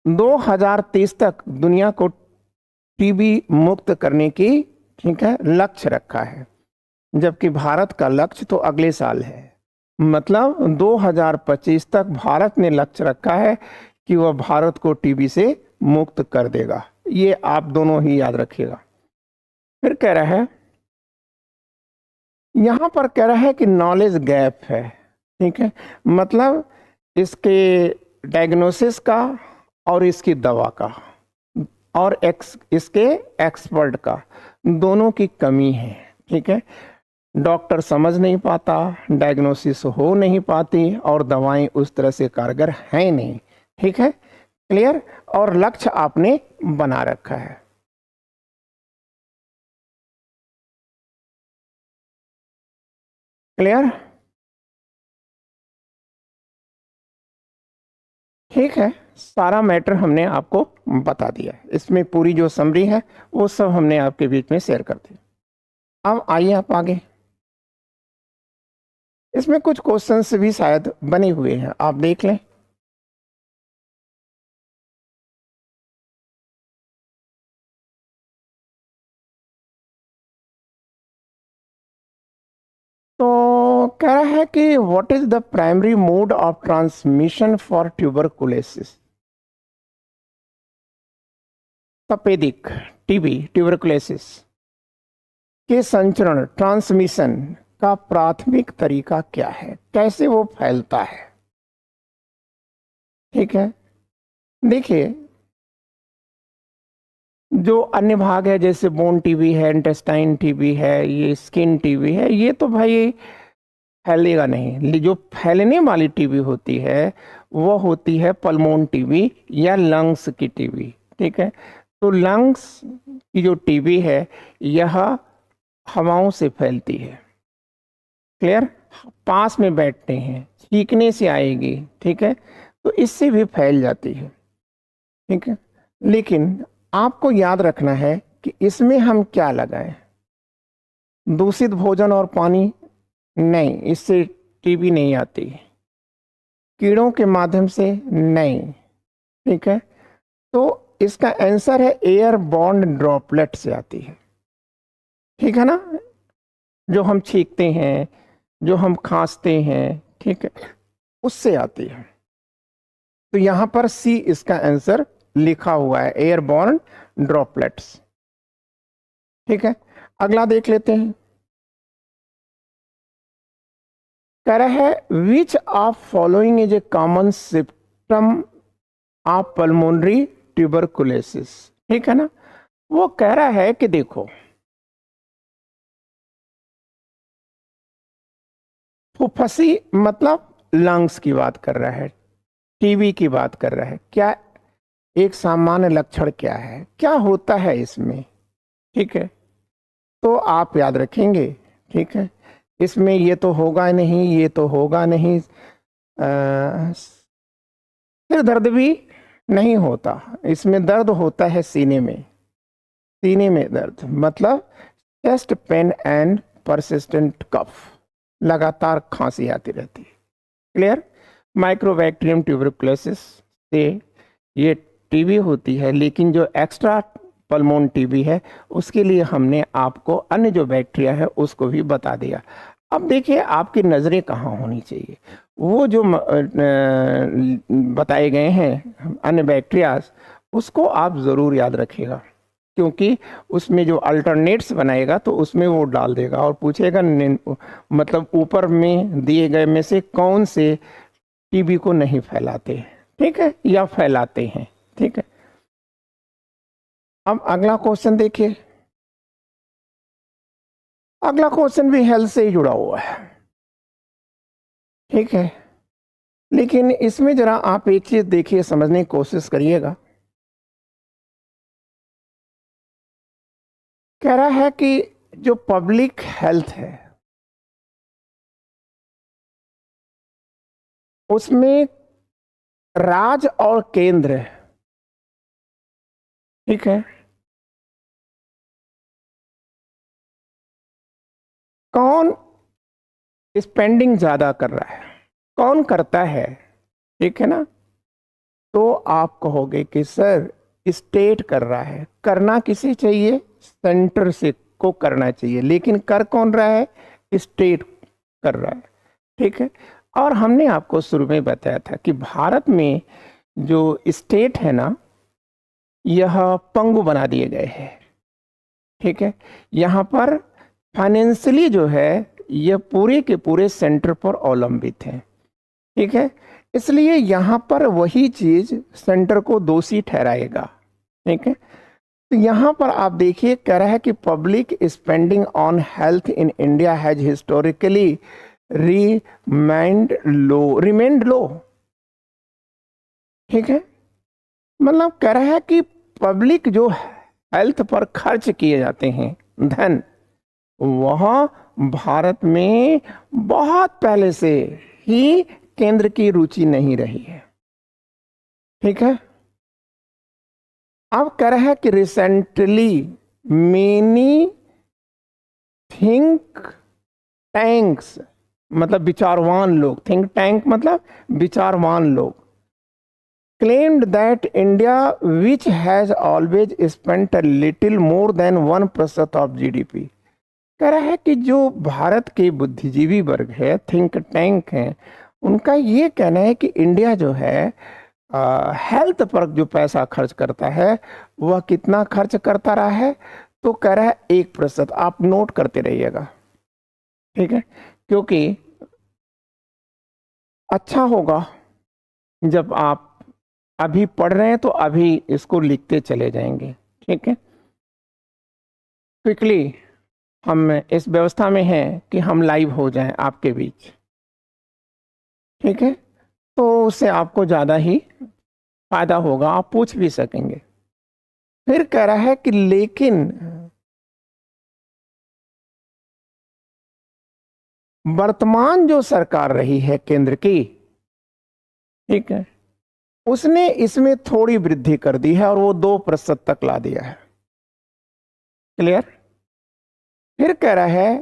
2030 तक दुनिया को टीबी मुक्त करने की, ठीक है, लक्ष्य रखा है, जबकि भारत का लक्ष्य तो अगले साल है। मतलब 2025 तक भारत ने लक्ष्य रखा है कि वह भारत को टीबी से मुक्त कर देगा। ये आप दोनों ही याद रखिएगा। फिर कह रहा है, यहां पर कह रहा है कि नॉलेज गैप है। ठीक है, मतलब इसके डायग्नोसिस का और इसकी दवा का और इसके एक्सपर्ट का दोनों की कमी है। ठीक है, डॉक्टर समझ नहीं पाता, डायग्नोसिस हो नहीं पाती और दवाएं उस तरह से कारगर हैं नहीं। ठीक है, क्लियर। और लक्ष्य आपने बना रखा है। क्लियर। ठीक है, सारा मैटर हमने आपको बता दिया है। इसमें पूरी जो समरी है वो सब हमने आपके बीच में शेयर कर दी। अब आइए आप आगे। इसमें कुछ क्वेश्चंस भी शायद बने हुए हैं, आप देख लें। तो कह रहा है कि what is the primary mode of transmission for tuberculosis. तपेदिक टीबी ट्यूबरकुलोसिस के संचरण, ट्रांसमिशन का प्राथमिक तरीका क्या है, कैसे वो फैलता है। ठीक है, देखिए जो अन्य भाग है जैसे बोन टीबी है, इंटेस्टाइन टीबी है, ये स्किन टीबी है, ये तो भाई फैलेगा नहीं। जो फैलने वाली टीबी होती है वो होती है पल्मोन टीबी या लंग्स की टीबी। ठीक है, तो लंग्स की जो टीबी है यह हवाओं से फैलती है। क्लियर, पास में बैठते हैं, छींकने से आएगी। ठीक है, तो इससे भी फैल जाती है। ठीक है, लेकिन आपको याद रखना है कि इसमें हम क्या लगाएं, दूषित भोजन और पानी नहीं, इससे टीबी नहीं आती। कीड़ों के माध्यम से नहीं। ठीक है, तो इसका आंसर है एयर बॉर्न ड्रॉपलेट से आती है। ठीक है ना, जो हम छींकते हैं, जो हम खांसते हैं, ठीक है, उससे आती है। तो यहां पर सी इसका आंसर लिखा हुआ है, एयरबॉर्न ड्रॉपलेट्स। ठीक है, अगला देख लेते हैं। कह रहा है which of following is a common symptom of pulmonary tuberculosis. ठीक है ना, वो कह रहा है कि देखो फुफ्फुसी मतलब लंग्स की बात कर रहा है, टीबी की बात कर रहा है। क्या एक सामान्य लक्षण क्या है, क्या होता है इसमें। ठीक है, तो आप याद रखेंगे। ठीक है, इसमें ये तो होगा नहीं, ये तो होगा नहीं, सिर दर्द भी नहीं होता, इसमें दर्द होता है सीने में। सीने में दर्द मतलब चेस्ट पेन एंड परसिस्टेंट कफ, लगातार खांसी आती रहती है। क्लियर? माइक्रोबैक्टीरियम ट्यूबरकुलोसिस से ये टीबी होती है, लेकिन जो एक्स्ट्रा पल्मोन टीबी है उसके लिए हमने आपको अन्य जो बैक्टीरिया है उसको भी बता दिया। अब देखिए आपकी नज़रें कहाँ होनी चाहिए, वो जो बताए गए हैं अन्य बैक्टीरियाज उसको आप ज़रूर याद रखिएगा, क्योंकि उसमें जो अल्टरनेट्स बनाएगा तो उसमें वो डाल देगा और पूछेगा मतलब ऊपर में दिए गए में से कौन से टीबी को नहीं फैलाते, ठीक है, या फैलाते हैं। ठीक है, अब अगला क्वेश्चन देखिए। अगला क्वेश्चन भी हेल्थ से ही जुड़ा हुआ है, ठीक है, लेकिन इसमें जरा आप एक चीज देखिए, समझने की कोशिश करिएगा। कह रहा है कि जो पब्लिक हेल्थ है उसमें राज्य और केंद्र, ठीक है, कौन स्पेंडिंग ज्यादा कर रहा है, कौन करता है, ठीक है ना? तो आप कहोगे कि सर स्टेट कर रहा है। करना किसे चाहिए? सेंटर से को करना चाहिए, लेकिन कर कौन रहा है? स्टेट कर रहा है, ठीक है। और हमने आपको शुरू में बताया था कि भारत में जो स्टेट है ना, यह पंगु बना दिए गए हैं, ठीक है। यहाँ पर फाइनेंशियली जो है यह पूरे के पूरे सेंटर पर अवलंबित है, ठीक है। इसलिए यहाँ पर वही चीज सेंटर को दोषी ठहराएगा, ठीक है। तो यहाँ पर आप देखिए, कह रहा है कि public spending on health in India has historically remained low, ठीक है। मतलब कह रहा है कि पब्लिक जो हेल्थ पर खर्च किए जाते हैं धन, वह भारत में बहुत पहले से ही केंद्र की रुचि नहीं रही है, ठीक है। अब कह रहा है कि रिसेंटली मेनी थिंक टैंक्स, मतलब विचारवान लोग, थिंक टैंक मतलब विचारवान लोग, claimed that India, which has always spent a little more than 1% of GDP, कह रहा है कि जो भारत के बुद्धिजीवी वर्ग है, थिंक टैंक हैं, उनका ये कहना है कि इंडिया जो है हेल्थ पर जो पैसा खर्च करता है वह कितना खर्च करता रहा है? तो कह रहा है 1%। आप नोट करते रहिएगा, ठीक है, क्योंकि अच्छा होगा जब आप अभी पढ़ रहे हैं तो अभी इसको लिखते चले जाएंगे, ठीक है। क्विकली हम इस व्यवस्था में हैं कि हम लाइव हो जाएं आपके बीच, ठीक है, तो उससे आपको ज़्यादा ही फायदा होगा, आप पूछ भी सकेंगे। फिर कह रहा है कि लेकिन वर्तमान जो सरकार रही है केंद्र की, ठीक है, उसने इसमें थोड़ी वृद्धि कर दी है और वो 2% तक ला दिया है। क्लियर? फिर कह रहा है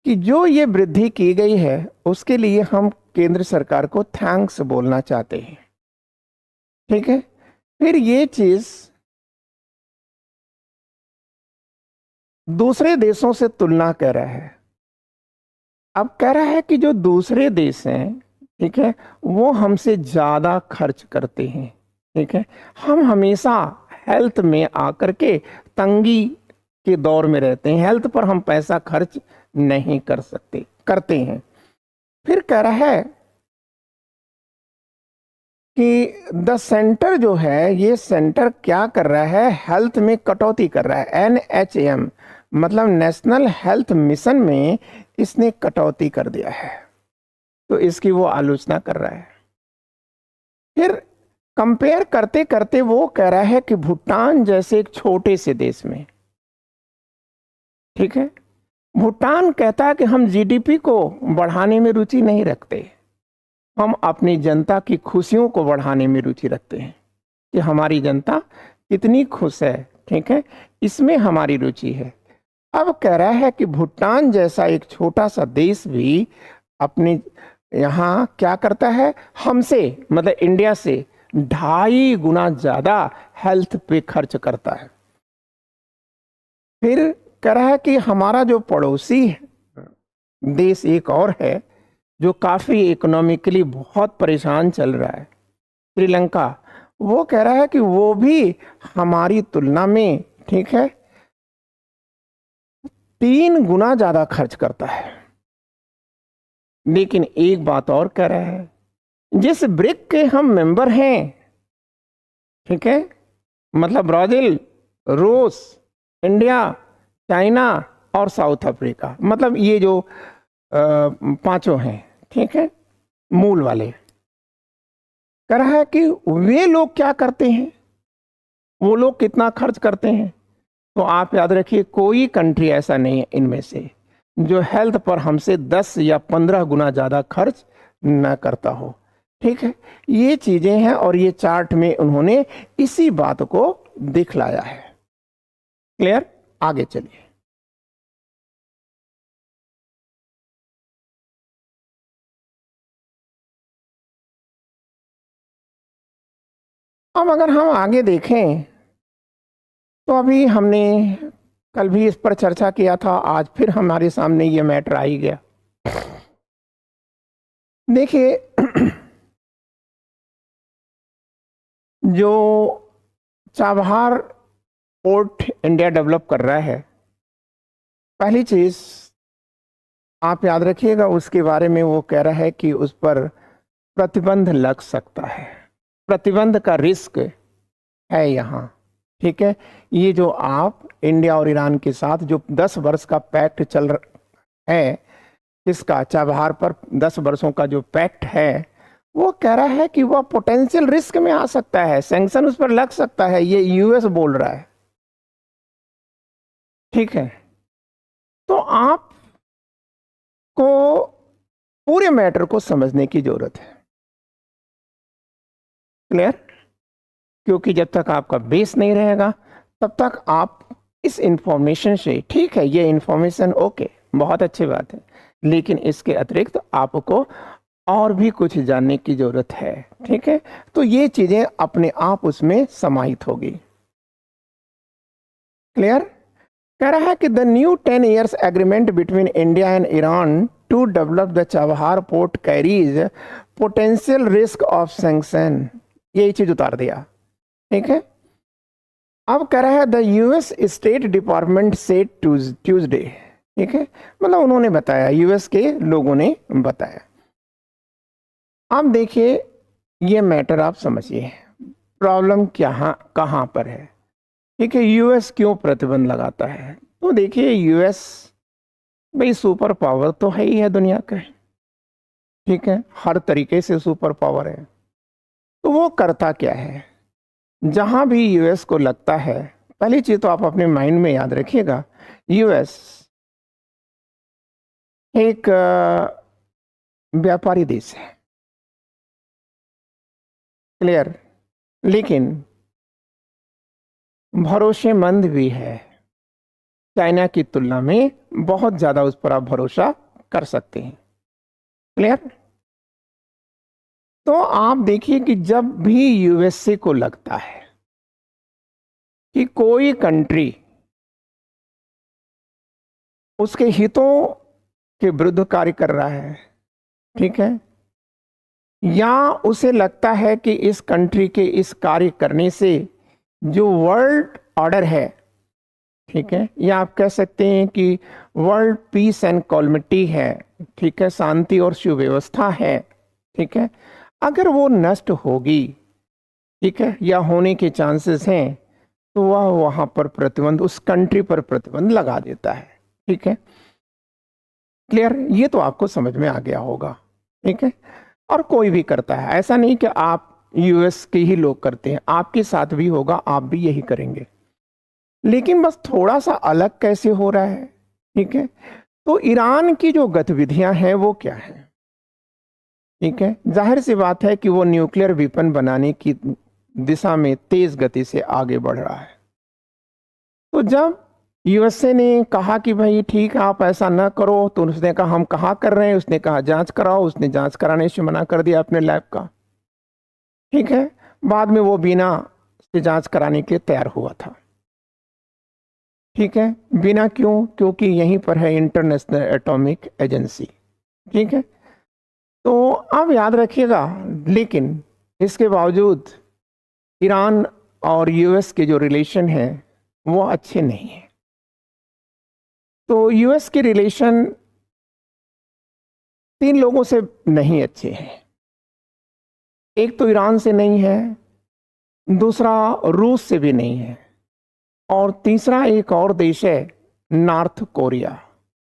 कि जो ये वृद्धि की गई है उसके लिए हम केंद्र सरकार को थैंक्स बोलना चाहते हैं, ठीक है। फिर ये चीज दूसरे देशों से तुलना कर रहा है। अब कह रहा है कि जो दूसरे देश हैं, ठीक है, वो हमसे ज्यादा खर्च करते हैं, ठीक है। हम हमेशा हेल्थ में आकर के तंगी के दौर में रहते हैं, हेल्थ पर हम पैसा खर्च नहीं कर सकते, करते हैं। फिर कह रहा है कि द सेंटर जो है, ये सेंटर क्या कर रहा है? हेल्थ में कटौती कर रहा है। NHM मतलब नेशनल हेल्थ मिशन में इसने कटौती कर दिया है, तो इसकी वो आलोचना कर रहा है। फिर कंपेयर करते करते वो कह रहा है कि भूटान जैसे एक छोटे से देश में, ठीक है, भूटान कहता है कि हम GDP को बढ़ाने में रुचि नहीं रखते, हम अपनी जनता की खुशियों को बढ़ाने में रुचि रखते हैं कि हमारी जनता कितनी खुश है, ठीक है, इसमें हमारी रुचि है। अब कह रहा है कि भूटान जैसा एक छोटा सा देश भी अपने यहाँ क्या करता है, हमसे मतलब इंडिया से 2.5 गुना ज्यादा हेल्थ पे खर्च करता है। फिर कह रहा है कि हमारा जो पड़ोसी देश एक और है जो काफी इकोनॉमिकली बहुत परेशान चल रहा है, श्रीलंका, वो कह रहा है कि वो भी हमारी तुलना में, ठीक है, 3 गुना ज्यादा खर्च करता है। लेकिन एक बात और कह रहा है, जिस ब्रिक के हम मेंबर हैं, ठीक है, मतलब ब्राजील, रूस, इंडिया, चाइना और साउथ अफ्रीका, मतलब ये जो 5 हैं, ठीक है, मूल वाले, कह रहा है कि वे लोग क्या करते हैं, वो लोग कितना खर्च करते हैं। तो आप याद रखिए, कोई कंट्री ऐसा नहीं है इनमें से जो हेल्थ पर हमसे 10 या 15 गुना ज्यादा खर्च न करता हो। ठीक है, ये चीजें हैं और ये चार्ट में उन्होंने इसी बात को दिखलाया है। क्लियर? आगे चलिए। अब अगर हम आगे देखें तो अभी हमने कल भी इस पर चर्चा किया था, आज फिर हमारे सामने ये मैटर आ ही गया। देखिए, जो चाबहार पोर्ट इंडिया डेवलप कर रहा है, पहली चीज आप याद रखिएगा, उसके बारे में वो कह रहा है कि उस पर प्रतिबंध लग सकता है, प्रतिबंध का रिस्क है यहाँ। ठीक है, ये जो आप इंडिया और ईरान के साथ जो 10 वर्ष का पैक्ट चल रहा है, इसका चाबहार पर 10 वर्षों का जो पैक्ट है, वो कह रहा है कि वह पोटेंशियल रिस्क में आ सकता है, सैंक्शन उस पर लग सकता है। ये यूएस बोल रहा है। ठीक है, तो आप को पूरे मैटर को समझने की जरूरत है। क्लियर? क्योंकि जब तक आपका बेस नहीं रहेगा तब तक आप इस इंफॉर्मेशन से, ठीक है, ये इंफॉर्मेशन ओके, बहुत अच्छी बात है, लेकिन इसके अतिरिक्त आपको और भी कुछ जानने की जरूरत है। ठीक है, तो ये चीजें अपने आप उसमें समाहित होगी। क्लियर? कह रहा है कि the new 10 years agreement between India and Iran to develop the Chabahar port carries potential risk of sanction, ये चीज उतार दिया। ठीक है, अब कह रहा है the US state department said Tuesday. ठीक है, मतलब उन्होंने बताया, यूएस के लोगों ने बताया। अब देखिए, ये मैटर आप समझिए, प्रॉब्लम क्या कहाँ पर है। ठीक है, यूएस क्यों प्रतिबंध लगाता है? तो देखिए, यूएस भाई सुपर पावर तो है ही है दुनिया का। ठीक है, हर तरीके से सुपर पावर है। तो वो करता क्या है, जहां भी यूएस को लगता है, पहली चीज तो आप अपने माइंड में याद रखिएगा, यूएस एक व्यापारी देश है। क्लियर? लेकिन भरोसेमंद भी है। चाइना की तुलना में बहुत ज्यादा उस पर आप भरोसा कर सकते हैं। क्लियर? तो आप देखिए कि जब भी यूएसए को लगता है कि कोई कंट्री उसके हितों के विरुद्ध कार्य कर रहा है, ठीक है, या उसे लगता है कि इस कंट्री के इस कार्य करने से जो वर्ल्ड ऑर्डर है, ठीक है, या आप कह सकते हैं कि वर्ल्ड पीस एंड कॉलमिटी है, ठीक है, शांति और सुव्यवस्था है, ठीक है, अगर वो नष्ट होगी, ठीक है, या होने के चांसेस हैं, तो वह वहां पर प्रतिबंध, उस कंट्री पर प्रतिबंध लगा देता है। ठीक है, क्लियर? ये तो आपको समझ में आ गया होगा। ठीक है, और कोई भी करता है, ऐसा नहीं कि आप यूएस के ही लोग करते हैं, आपके साथ भी होगा, आप भी यही करेंगे, लेकिन बस थोड़ा सा अलग कैसे हो रहा है। ठीक है, तो ईरान की जो गतिविधियां हैं वो क्या है? ठीक है, जाहिर सी बात है कि वो न्यूक्लियर वेपन बनाने की दिशा में तेज गति से आगे बढ़ रहा है। तो जब यूएसए ने कहा कि भाई ठीक है आप ऐसा ना करो, तो उसने कहा हम कहाँ कर रहे हैं, उसने कहा जांच कराओ, उसने जांच कराने से मना कर दिया अपने लैब का। ठीक है, बाद में वो बिना से जांच कराने के तैयार हुआ था। ठीक है, बिना क्यों? क्योंकि यहीं पर है इंटरनेशनल एटॉमिक एजेंसी। ठीक है, तो आप याद रखिएगा, लेकिन इसके बावजूद ईरान और यूएस के जो रिलेशन है वो अच्छे नहीं है। तो यूएस के रिलेशन 3 लोगों से नहीं अच्छे हैं। एक तो ईरान से नहीं है, दूसरा रूस से भी नहीं है, और तीसरा एक और देश है नॉर्थ कोरिया,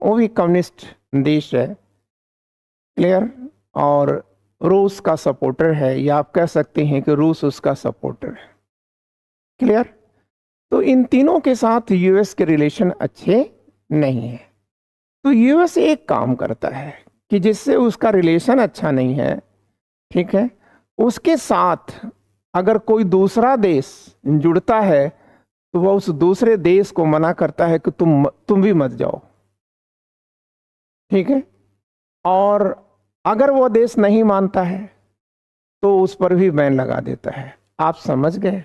वो भी कम्युनिस्ट देश है। क्लियर? और रूस का सपोर्टर है, या आप कह सकते हैं कि रूस उसका सपोर्टर है। क्लियर? तो इन तीनों के साथ यूएस के रिलेशन अच्छे नहीं है। तो यूएस एक काम करता है कि जिससे उसका रिलेशन अच्छा नहीं है, ठीक है, उसके साथ अगर कोई दूसरा देश जुड़ता है तो वह उस दूसरे देश को मना करता है कि तुम भी मत जाओ। ठीक है, और अगर वो देश नहीं मानता है तो उस पर भी बैन लगा देता है। आप समझ गए?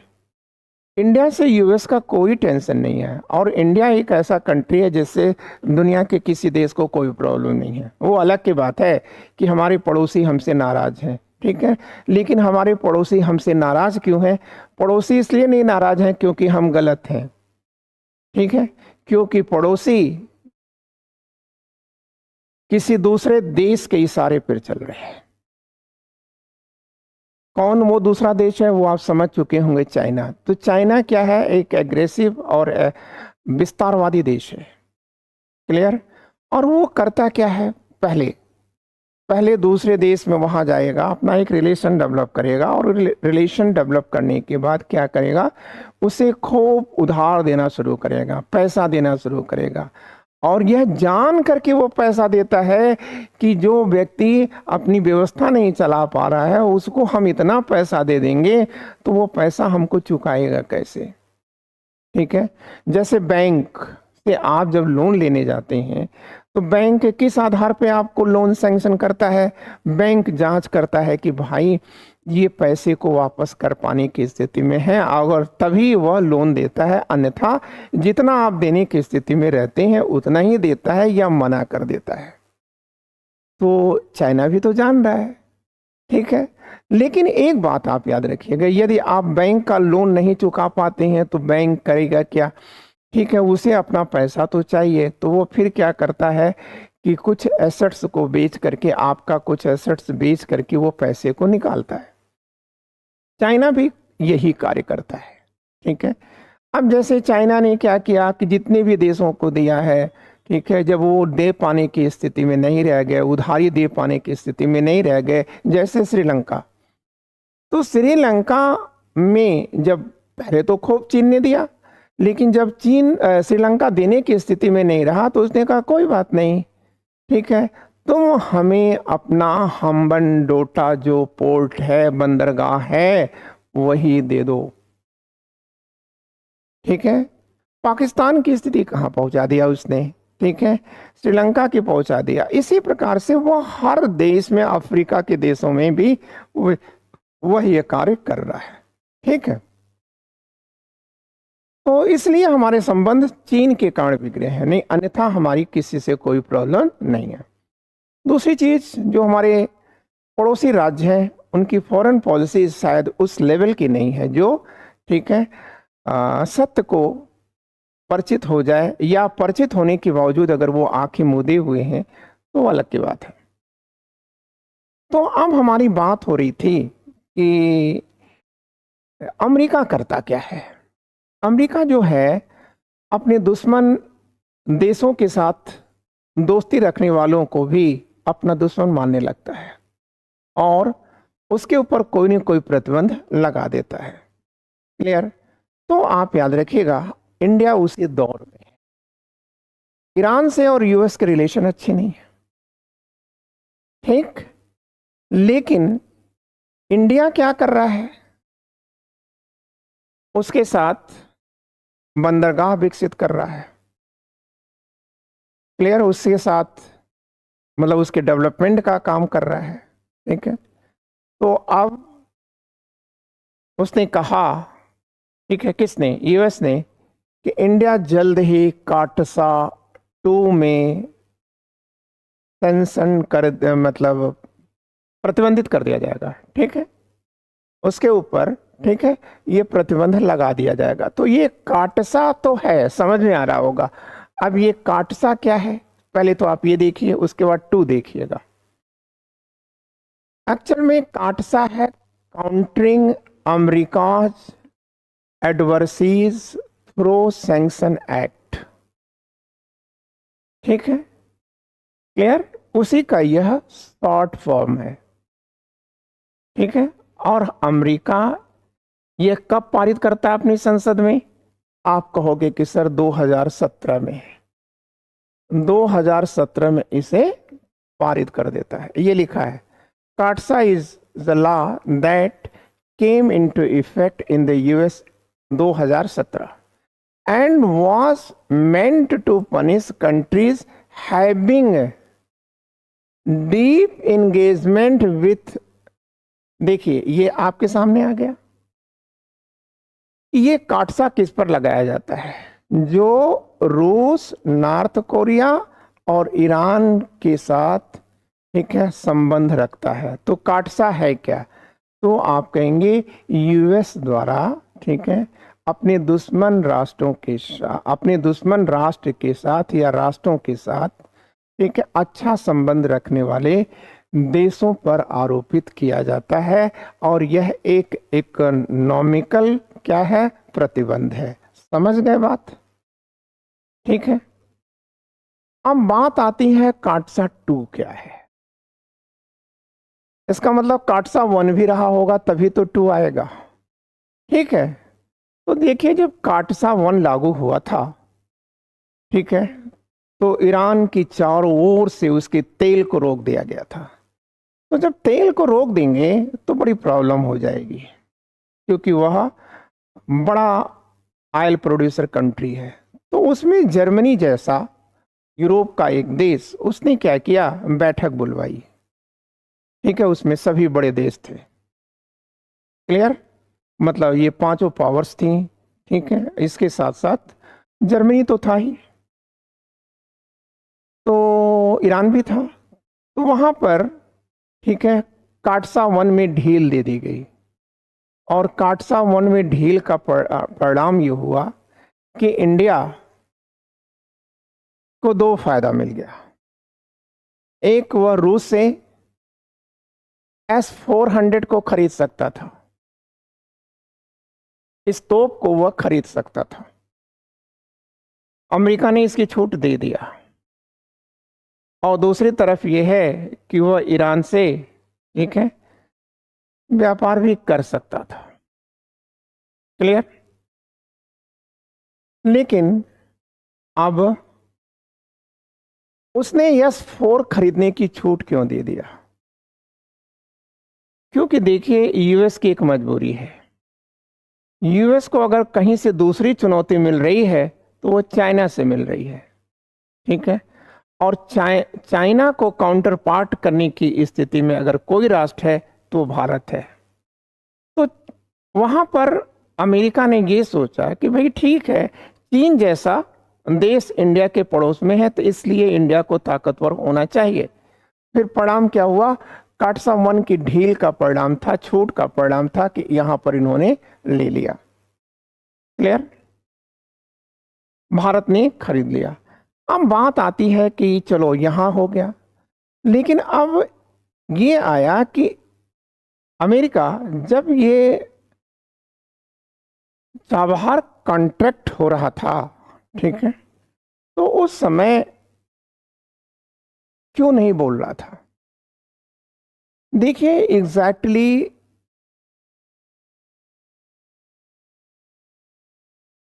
इंडिया से यूएस का कोई टेंशन नहीं है, और इंडिया एक ऐसा कंट्री है जिससे दुनिया के किसी देश को कोई प्रॉब्लम नहीं है। वो अलग की बात है कि हमारे पड़ोसी हमसे नाराज हैं। ठीक है, लेकिन हमारे पड़ोसी हमसे नाराज क्यों हैं? पड़ोसी इसलिए नहीं नाराज हैं क्योंकि हम गलत हैं। ठीक है, क्योंकि पड़ोसी किसी दूसरे देश के इशारे पर चल रहे हैं। कौन वो दूसरा देश है वो आप समझ चुके होंगे, चाइना। तो चाइना क्या है? एक एग्रेसिव और विस्तारवादी देश है। क्लियर? और वो करता क्या है? पहले दूसरे देश में वहां जाएगा, अपना एक रिलेशन डेवलप करेगा, और रिलेशन डेवलप करने के बाद क्या करेगा? उसे खूब उधार देना शुरू करेगा, पैसा देना शुरू करेगा। और यह जान करके वो पैसा देता है कि जो व्यक्ति अपनी व्यवस्था नहीं चला पा रहा है उसको हम इतना पैसा दे देंगे तो वो पैसा हमको चुकाएगा कैसे। ठीक है, जैसे बैंक से आप जब लोन लेने जाते हैं तो बैंक किस आधार पे आपको लोन सैंक्शन करता है? बैंक जांच करता है कि भाई ये पैसे को वापस कर पाने की स्थिति में है, और तभी वह लोन देता है, अन्यथा जितना आप देने की स्थिति में रहते हैं उतना ही देता है या मना कर देता है। तो चाइना भी तो जान रहा है। ठीक है, लेकिन एक बात आप याद रखिएगा, यदि आप बैंक का लोन नहीं चुका पाते हैं तो बैंक करेगा क्या? ठीक है, उसे अपना पैसा तो चाहिए, तो वो फिर क्या करता है कि कुछ एसेट्स को बेच करके, आपका कुछ एसेट्स बेच करके वो पैसे को निकालता है। चाइना भी यही कार्य करता है। ठीक है, अब जैसे चाइना ने क्या किया कि जितने भी देशों को दिया है, ठीक है, जब वो दे पाने की स्थिति में नहीं रह गए, उधारी दे पाने की स्थिति में नहीं रह गए, जैसे श्रीलंका, तो श्रीलंका में जब पहले तो खूब चीन ने दिया, लेकिन जब श्रीलंका देने की स्थिति में नहीं रहा तो उसने कहा कोई बात नहीं, ठीक है, तुम हमें अपना हम्बनटोटा जो पोर्ट है, बंदरगाह है, वही दे दो। ठीक है, पाकिस्तान की स्थिति कहाँ पहुंचा दिया उसने? ठीक है, श्रीलंका की पहुंचा दिया। इसी प्रकार से वो हर देश में, अफ्रीका के देशों में भी वह ये कार्य कर रहा है। ठीक है, तो इसलिए हमारे संबंध चीन के कारण बिगड़े हैं, नहीं अन्यथा हमारी किसी से कोई प्रॉब्लम नहीं है। दूसरी चीज, जो हमारे पड़ोसी राज्य हैं उनकी फॉरेन पॉलिसी शायद उस लेवल की नहीं है जो, ठीक है, सत्य को परिचित हो जाए, या परिचित होने के बावजूद अगर वो आंखें मूंदे हुए हैं तो अलग की बात है। तो अब हमारी बात हो रही थी कि अमेरिका करता क्या है। अमेरिका जो है अपने दुश्मन देशों के साथ दोस्ती रखने वालों को भी अपना दुश्मन मानने लगता है, और उसके ऊपर कोई न कोई प्रतिबंध लगा देता है। क्लियर? तो आप याद रखिएगा, इंडिया उसी दौर में है। ईरान से और यूएस के रिलेशन अच्छे नहीं है, ठीक, लेकिन इंडिया क्या कर रहा है? उसके साथ बंदरगाह विकसित कर रहा है। क्लियर, उसके साथ मतलब उसके डेवलपमेंट का काम कर रहा है। ठीक है, तो अब उसने कहा, ठीक है, किसने, यूएस ने, कि इंडिया जल्द ही काटसा 2 में सेंशन कर मतलब प्रतिबंधित कर दिया जाएगा। ठीक है, उसके ऊपर, ठीक है, ये प्रतिबंध लगा दिया जाएगा। तो ये काटसा तो है, समझ में आ रहा होगा। अब ये काटसा क्या है, पहले तो आप ये देखिए, उसके बाद 2 देखिएगा। एक्चुअल में काटसा है countering America's adversaries through sanction act. ठीक है, क्लियर, उसी का यह शॉर्ट फॉर्म है। ठीक है, और अमेरिका यह कब पारित करता है अपनी संसद में? आप कहोगे कि सर 2017 में, 2017 में इसे पारित कर देता है। ये लिखा है, काटसा is the law that came into effect in the US 2017 and was meant to punish countries having deep engagement with, देखिए ये आपके सामने आ गया। ये काटसा किस पर लगाया जाता है? जो रूस, नॉर्थ कोरिया और ईरान के साथ, ठीक है, संबंध रखता है। तो काटसा है क्या? तो आप कहेंगे यूएस द्वारा, ठीक है, अपने दुश्मन राष्ट्रों के साथ, अपने दुश्मन राष्ट्र के साथ या राष्ट्रों के साथ, ठीक है, अच्छा संबंध रखने वाले देशों पर आरोपित किया जाता है, और यह एक इकोनॉमिकल क्या है, प्रतिबंध है। समझ गए बात? ठीक है, अब बात आती है काटसा 2 क्या है। इसका मतलब काटसा 1 भी रहा होगा तभी तो 2 आएगा। ठीक है, तो देखिए जब काटसा 1 लागू हुआ था, ठीक है, तो ईरान की चारों ओर से उसके तेल को रोक दिया गया था। तो जब तेल को रोक देंगे तो बड़ी प्रॉब्लम हो जाएगी, क्योंकि वह बड़ा ऑयल प्रोड्यूसर कंट्री है। तो उसमें जर्मनी जैसा यूरोप का एक देश, उसने क्या किया, बैठक बुलवाई। ठीक है, उसमें सभी बड़े देश थे। क्लियर, मतलब ये 5 पावर्स थी। ठीक है, इसके साथ साथ जर्मनी तो था ही, तो ईरान भी था। तो वहां पर, ठीक है, काटसा 1 में ढील दे दी गई, और काटसा 1 में ढील का परिणाम ये हुआ कि इंडिया को 2 फायदा मिल गया। एक, वह रूस से S-400 को खरीद सकता था, इस तोप को वह खरीद सकता था। अमेरिका ने इसकी छूट दे दिया। और दूसरी तरफ यह है कि वह ईरान से, ठीक है, व्यापार भी कर सकता था। क्लियर, लेकिन अब उसने S-4 खरीदने की छूट क्यों दे दिया? क्योंकि देखिए यूएस की एक मजबूरी है। यूएस को अगर कहीं से दूसरी चुनौती मिल रही है तो वो चाइना से मिल रही है। ठीक है, और चाइना को काउंटर पार्ट करने की स्थिति में अगर कोई राष्ट्र है तो भारत है। तो वहां पर अमेरिका ने ये सोचा कि भाई ठीक है, चीन जैसा देश इंडिया के पड़ोस में है, तो इसलिए इंडिया को ताकतवर होना चाहिए। फिर परिणाम क्या हुआ? काटसा 1 की ढील का परिणाम था, छूट का परिणाम था कि यहां पर इन्होंने ले लिया। क्लियर, भारत ने खरीद लिया। अब बात आती है कि चलो यहां हो गया, लेकिन अब ये आया कि अमेरिका जब ये चाबहार कॉन्ट्रैक्ट हो रहा था, ठीक है, तो उस समय क्यों नहीं बोल रहा था? देखिए एग्जैक्टली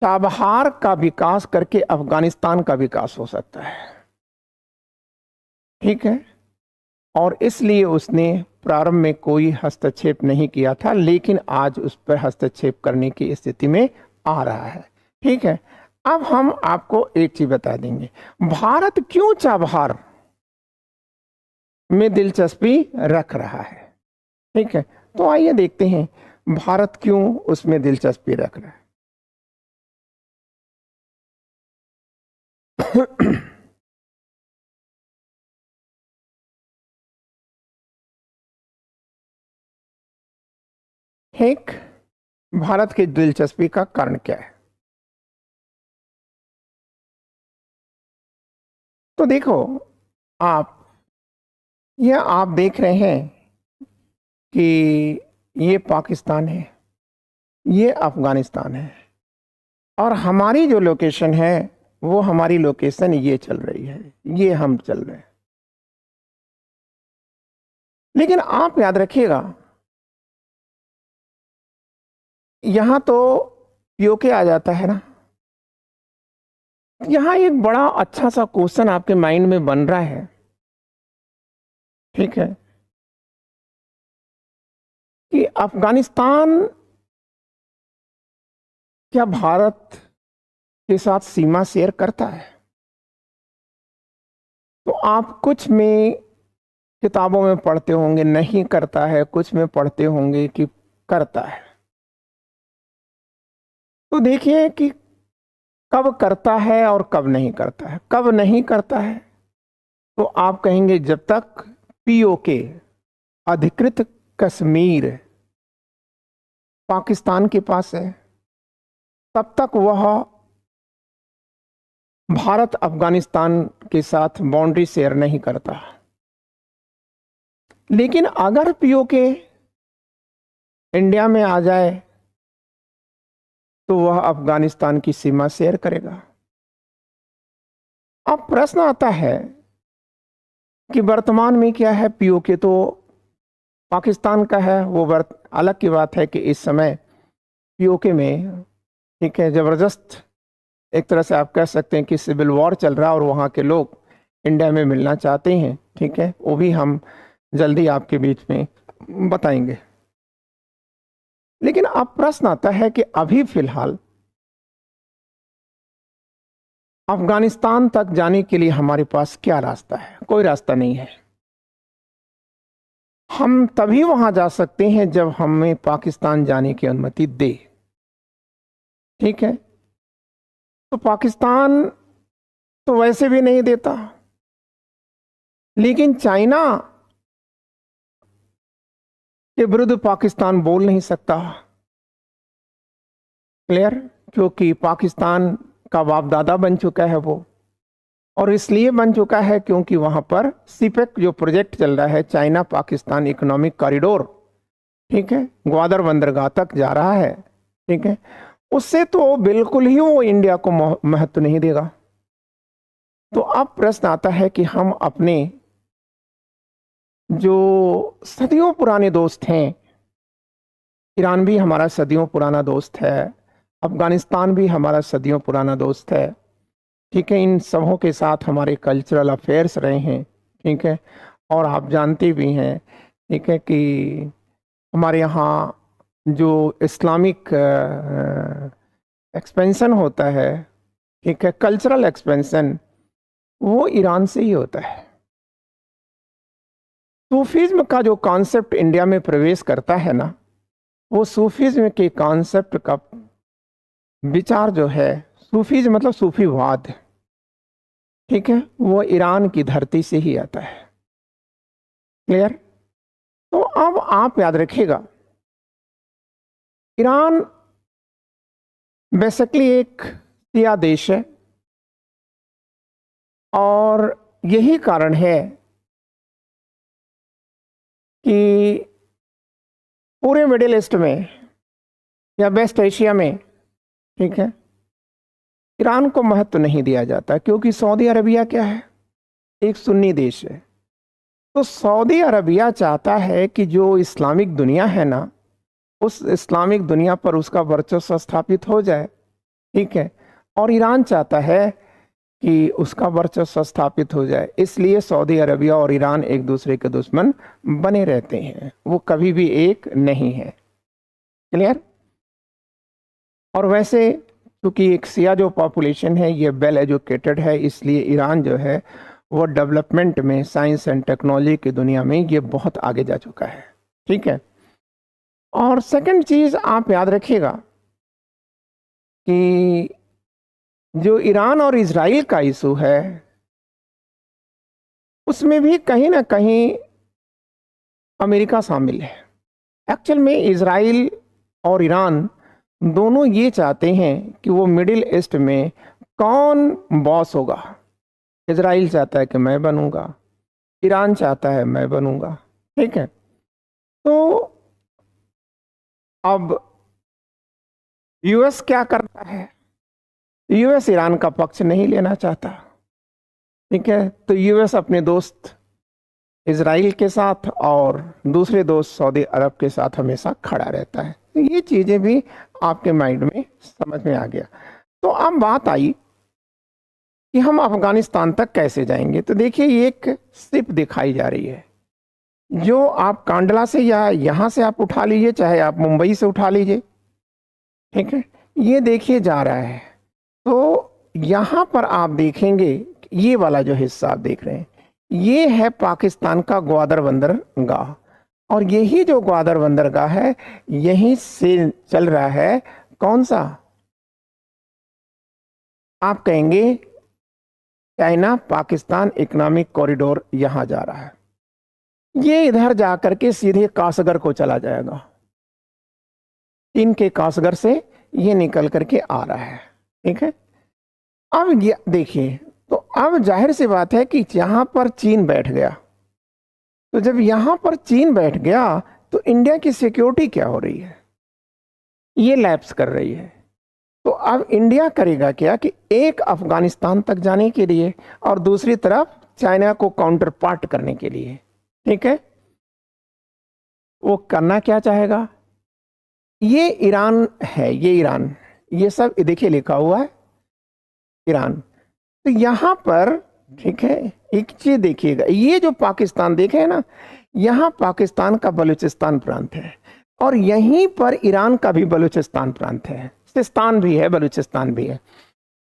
चाबहार का विकास करके अफगानिस्तान का विकास हो सकता है। ठीक है, और इसलिए उसने प्रारंभ में कोई हस्तक्षेप नहीं किया था, लेकिन आज उस पर हस्तक्षेप करने की स्थिति में आ रहा है। ठीक है, अब हम आपको एक चीज बता देंगे, भारत क्यों चाबहार में दिलचस्पी रख रहा है। ठीक है, तो आइए देखते हैं भारत क्यों उसमें दिलचस्पी रख रहा है। एक, भारत की दिलचस्पी का कारण क्या है। तो देखो, आप आप देख रहे हैं कि ये पाकिस्तान है, ये अफगानिस्तान है, और हमारी जो लोकेशन है वो हमारी लोकेशन ये चल रही है, ये हम चल रहे हैं। लेकिन आप याद रखिएगा, यहां तो पीओके आ जाता है ना। यहां एक बड़ा अच्छा सा क्वेश्चन आपके माइंड में बन रहा है। ठीक है, कि अफगानिस्तान क्या भारत के साथ सीमा शेयर करता है। तो आप कुछ में किताबों में पढ़ते होंगे नहीं करता है, कुछ में पढ़ते होंगे कि करता है। तो देखिए कि कब करता है और कब नहीं करता है। कब नहीं करता है तो आप कहेंगे जब तक पीओके अधिकृत कश्मीर पाकिस्तान के पास है तब तक वह भारत अफगानिस्तान के साथ बाउंड्री शेयर नहीं करता। लेकिन अगर पीओके इंडिया में आ जाए तो वह अफगानिस्तान की सीमा शेयर करेगा। अब प्रश्न आता है कि वर्तमान में क्या है। पीओके तो पाकिस्तान का है, वो अलग की बात है कि इस समय पीओके में, ठीक है, जबरदस्त एक तरह से आप कह सकते हैं कि सिविल वॉर चल रहा है और वहाँ के लोग इंडिया में मिलना चाहते हैं। ठीक है, वो भी हम जल्दी आपके बीच में बताएंगे। लेकिन अब प्रश्न आता है कि अभी फिलहाल अफगानिस्तान तक जाने के लिए हमारे पास क्या रास्ता है। कोई रास्ता नहीं है। हम तभी वहां जा सकते हैं जब हमें पाकिस्तान जाने की अनुमति दे। ठीक है, तो पाकिस्तान तो वैसे भी नहीं देता, लेकिन चाइना के विरुद्ध पाकिस्तान बोल नहीं सकता। क्लियर, क्योंकि पाकिस्तान का बाप दादा बन चुका है वो, और इसलिए बन चुका है क्योंकि वहां पर सीपेक जो प्रोजेक्ट चल रहा है, चाइना पाकिस्तान इकोनॉमिक कॉरिडोर, ठीक है, ग्वादर बंदरगाह तक जा रहा है। ठीक है, उससे तो बिल्कुल ही वो इंडिया को महत्व नहीं देगा। तो अब प्रश्न आता है कि हम अपने जो सदियों पुराने दोस्त हैं, ईरान भी हमारा सदियों पुराना दोस्त है, अफगानिस्तान भी हमारा सदियों पुराना दोस्त है। ठीक है, इन सबों के साथ हमारे कल्चरल अफेयर्स रहे हैं। ठीक है, और आप जानते भी हैं, ठीक है, कि हमारे यहाँ जो इस्लामिक एक्सपेंशन होता है, ठीक है, कल्चरल एक्सपेंशन, वो ईरान से ही होता है। सूफीज्म का जो कॉन्सेप्ट इंडिया में प्रवेश करता है ना, वो सूफीज्म के कॉन्सेप्ट का विचार जो है, सूफीज्म मतलब सूफीवाद, ठीक है, वो ईरान की धरती से ही आता है। क्लियर। तो अब आप याद रखिएगा, ईरान बेसिकली एक शिया देश है, और यही कारण है कि पूरे मिडिल ईस्ट में या वेस्ट एशिया में, ठीक है, ईरान को महत्व नहीं दिया जाता, क्योंकि सऊदी अरबिया क्या है, एक सुन्नी देश है। तो सऊदी अरबिया चाहता है कि जो इस्लामिक दुनिया है ना, उस इस्लामिक दुनिया पर उसका वर्चस्व स्थापित हो जाए। ठीक है, और ईरान चाहता है कि उसका वर्चस्व स्थापित हो जाए। इसलिए सऊदी अरबिया और ईरान एक दूसरे के दुश्मन बने रहते हैं, वो कभी भी एक नहीं है। क्लियर। और वैसे क्योंकि एक शिया जो पॉपुलेशन है ये वेल एजुकेटेड है, इसलिए ईरान जो है वो डेवलपमेंट में, साइंस एंड टेक्नोलॉजी की दुनिया में ये बहुत आगे जा चुका है। ठीक है। और सेकंड चीज आप याद रखिएगा कि जो ईरान और इजराइल का इशू है उसमें भी कहीं ना कहीं अमेरिका शामिल है। एक्चुअल में इजराइल और ईरान दोनों ये चाहते हैं कि वो मिडिल ईस्ट में कौन बॉस होगा। इजराइल चाहता है कि मैं बनूंगा, ईरान चाहता है मैं बनूंगा। ठीक है। तो अब यूएस क्या करता है? यूएस ईरान का पक्ष नहीं लेना चाहता। ठीक है। तो यूएस अपने दोस्त इजराइल के साथ और दूसरे दोस्त सऊदी अरब के साथ हमेशा खड़ा रहता है। ये चीजें भी आपके माइंड में समझ में आ गया। तो अब बात आई कि हम अफगानिस्तान तक कैसे जाएंगे। तो देखिए ये एक शिप दिखाई जा रही है जो आप कांडला से या यहां से आप उठा लीजिए, चाहे आप मुंबई से उठा लीजिए। ठीक है। ये देखिए जा रहा है। तो यहां पर आप देखेंगे ये वाला जो हिस्सा आप देख रहे हैं ये है पाकिस्तान का ग्वादर बंदरगाह, और यही जो ग्वादर बंदरगाह है यहीं से चल रहा है कौन सा, आप कहेंगे चाइना पाकिस्तान इकोनॉमिक कॉरिडोर, यहां जा रहा है। ये इधर जाकर के सीधे कासगर को चला जाएगा। चीन के कासगर से ये निकल करके आ रहा है। ठीक है। अब ये देखिए, तो अब जाहिर सी बात है कि यहां पर चीन बैठ गया, तो जब यहां पर चीन बैठ गया तो इंडिया की सिक्योरिटी क्या हो रही है? ये लैप्स कर रही है। तो अब इंडिया करेगा क्या कि एक अफगानिस्तान तक जाने के लिए और दूसरी तरफ चाइना को काउंटर पार्ट करने के लिए। ठीक है। वो करना क्या चाहेगा? ये ईरान है, ये ईरान, ये सब देखिए लिखा हुआ है ईरान। तो यहां पर ठीक है एक चीज देखिएगा, ये जो पाकिस्तान देखे ना, यहां पाकिस्तान का बलूचिस्तान प्रांत है और यहीं पर ईरान का भी बलूचिस्तान प्रांत है, सिस्तान भी है, बलूचिस्तान भी है।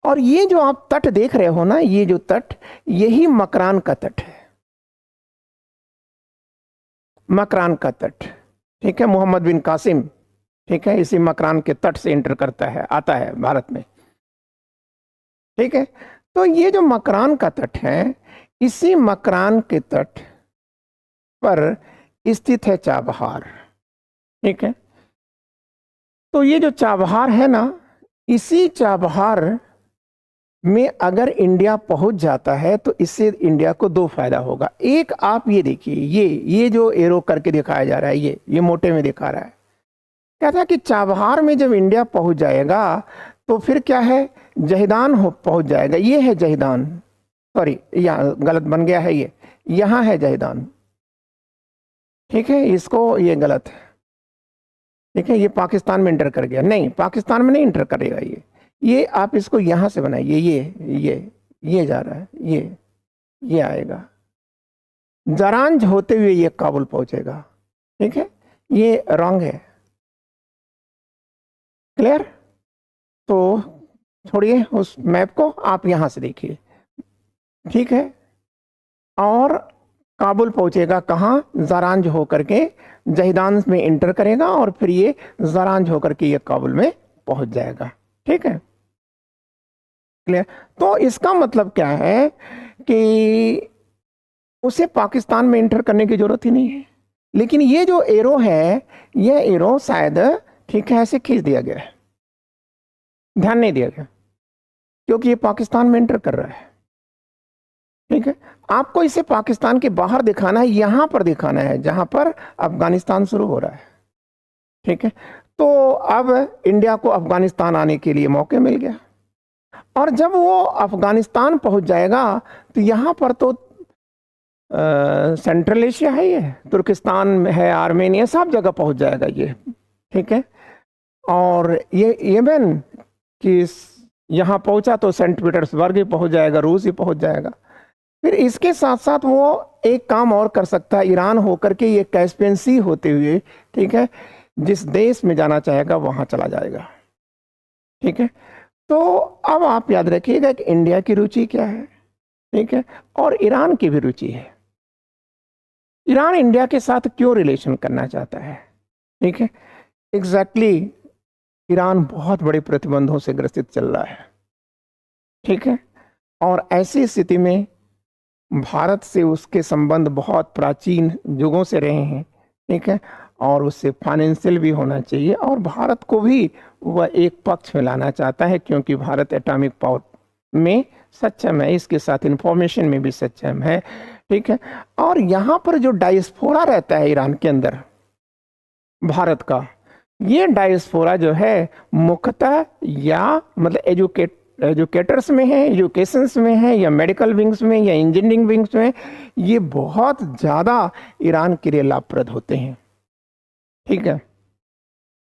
और ये जो आप तट देख रहे हो ना, ये जो तट, यही मकरान का तट है, मकरान का तट। ठीक है। मोहम्मद बिन कासिम, ठीक है, इसी मकरान के तट से एंटर करता है, आता है भारत में। ठीक है। तो ये जो मकरान का तट है, इसी मकरान के तट पर स्थित है चाबहार। ठीक है। तो ये जो चाबहार है ना, इसी चाबहार में अगर इंडिया पहुंच जाता है तो इससे इंडिया को दो फायदा होगा। एक, आप ये देखिए, ये जो एरो करके दिखाया जा रहा है, ये मोटे में दिखा रहा है, कहता है कि चाबहार में जब इंडिया पहुंच जाएगा तो फिर क्या है, जहीदान पहुंच जाएगा। ये है जहीदान, सॉरी यहाँ गलत बन गया है, ये यहाँ है जहीदान। ठीक है। इसको ये गलत है। ठीक है। ये पाकिस्तान में इंटर कर गया, नहीं पाकिस्तान में नहीं इंटर करेगा ये आप इसको यहां से बनाइए, ये जा रहा है, ये आएगा, जरांज होते हुए ये काबुल पहुंचेगा। ठीक है। ये रॉन्ग है। क्लियर? तो छोड़िए उस मैप को, आप यहां से देखिए। ठीक है। और काबुल पहुंचेगा कहाँ? जरांज होकर के जहीदान में इंटर करेगा और फिर ये जरांज होकर के ये काबुल में पहुंच जाएगा। ठीक है। क्लियर? तो इसका मतलब क्या है कि उसे पाकिस्तान में इंटर करने की जरूरत ही नहीं है। लेकिन ये जो एरो है, ये एरो शायद ठीक है ऐसे खींच दिया गया है, ध्यान नहीं दिया गया, क्योंकि ये पाकिस्तान में इंटर कर रहा है। ठीक है। आपको इसे पाकिस्तान के बाहर दिखाना है, यहां पर दिखाना है जहां पर अफगानिस्तान शुरू हो रहा है। ठीक है। तो अब इंडिया को अफगानिस्तान आने के लिए मौके मिल गया, और जब वो अफगानिस्तान पहुंच जाएगा तो यहां पर तो सेंट्रल एशिया है, ये तुर्किस्तान है, आर्मेनिया, सब जगह पहुंच जाएगा ये। ठीक है। और ये येमेन कि यहाँ पहुंचा तो सेंट पीटर्सबर्ग ही पहुंच जाएगा, रूस ही पहुंच जाएगा। फिर इसके साथ साथ वो एक काम और कर सकता है, ईरान होकर के ये कैस्पियन सी होते हुए, ठीक है, जिस देश में जाना चाहेगा वहां चला जाएगा। ठीक है। तो अब आप याद रखिएगा कि इंडिया की रुचि क्या है, ठीक है, और ईरान की भी रुचि है। ईरान इंडिया के साथ क्यों रिलेशन करना चाहता है, ठीक है, एग्जैक्टली ईरान बहुत बड़े प्रतिबंधों से ग्रसित चल रहा है, ठीक है, और ऐसी स्थिति में भारत से उसके संबंध बहुत प्राचीन युगों से रहे हैं, ठीक है, और उससे फाइनेंशियल भी होना चाहिए, और भारत को भी वह एक पक्ष में लाना चाहता है क्योंकि भारत एटॉमिक पावर में सक्षम है, इसके साथ इंफॉर्मेशन में भी सक्षम है, ठीक है। और यहाँ पर जो डायस्पोरा रहता है ईरान के अंदर भारत का, ये डायस्पोरा जो है मुख्यतः या मतलब एजुकेटर्स में है, एजुकेशंस में है, या मेडिकल विंग्स में, या इंजीनियरिंग विंग्स में, ये बहुत ज़्यादा ईरान के लिए लाभप्रद होते हैं, ठीक है।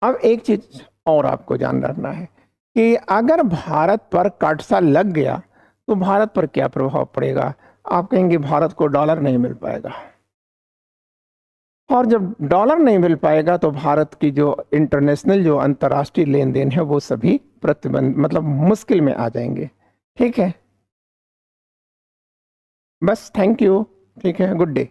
अब एक चीज और आपको जान रखना है कि अगर भारत पर काटसा लग गया तो भारत पर क्या प्रभाव पड़ेगा। आप कहेंगे भारत को डॉलर नहीं मिल पाएगा, और जब डॉलर नहीं मिल पाएगा तो भारत की जो इंटरनेशनल जो अंतर्राष्ट्रीय लेन देन है वो सभी प्रतिबंध मतलब मुश्किल में आ जाएंगे, ठीक है। बस थैंक यू, ठीक है, गुड डे।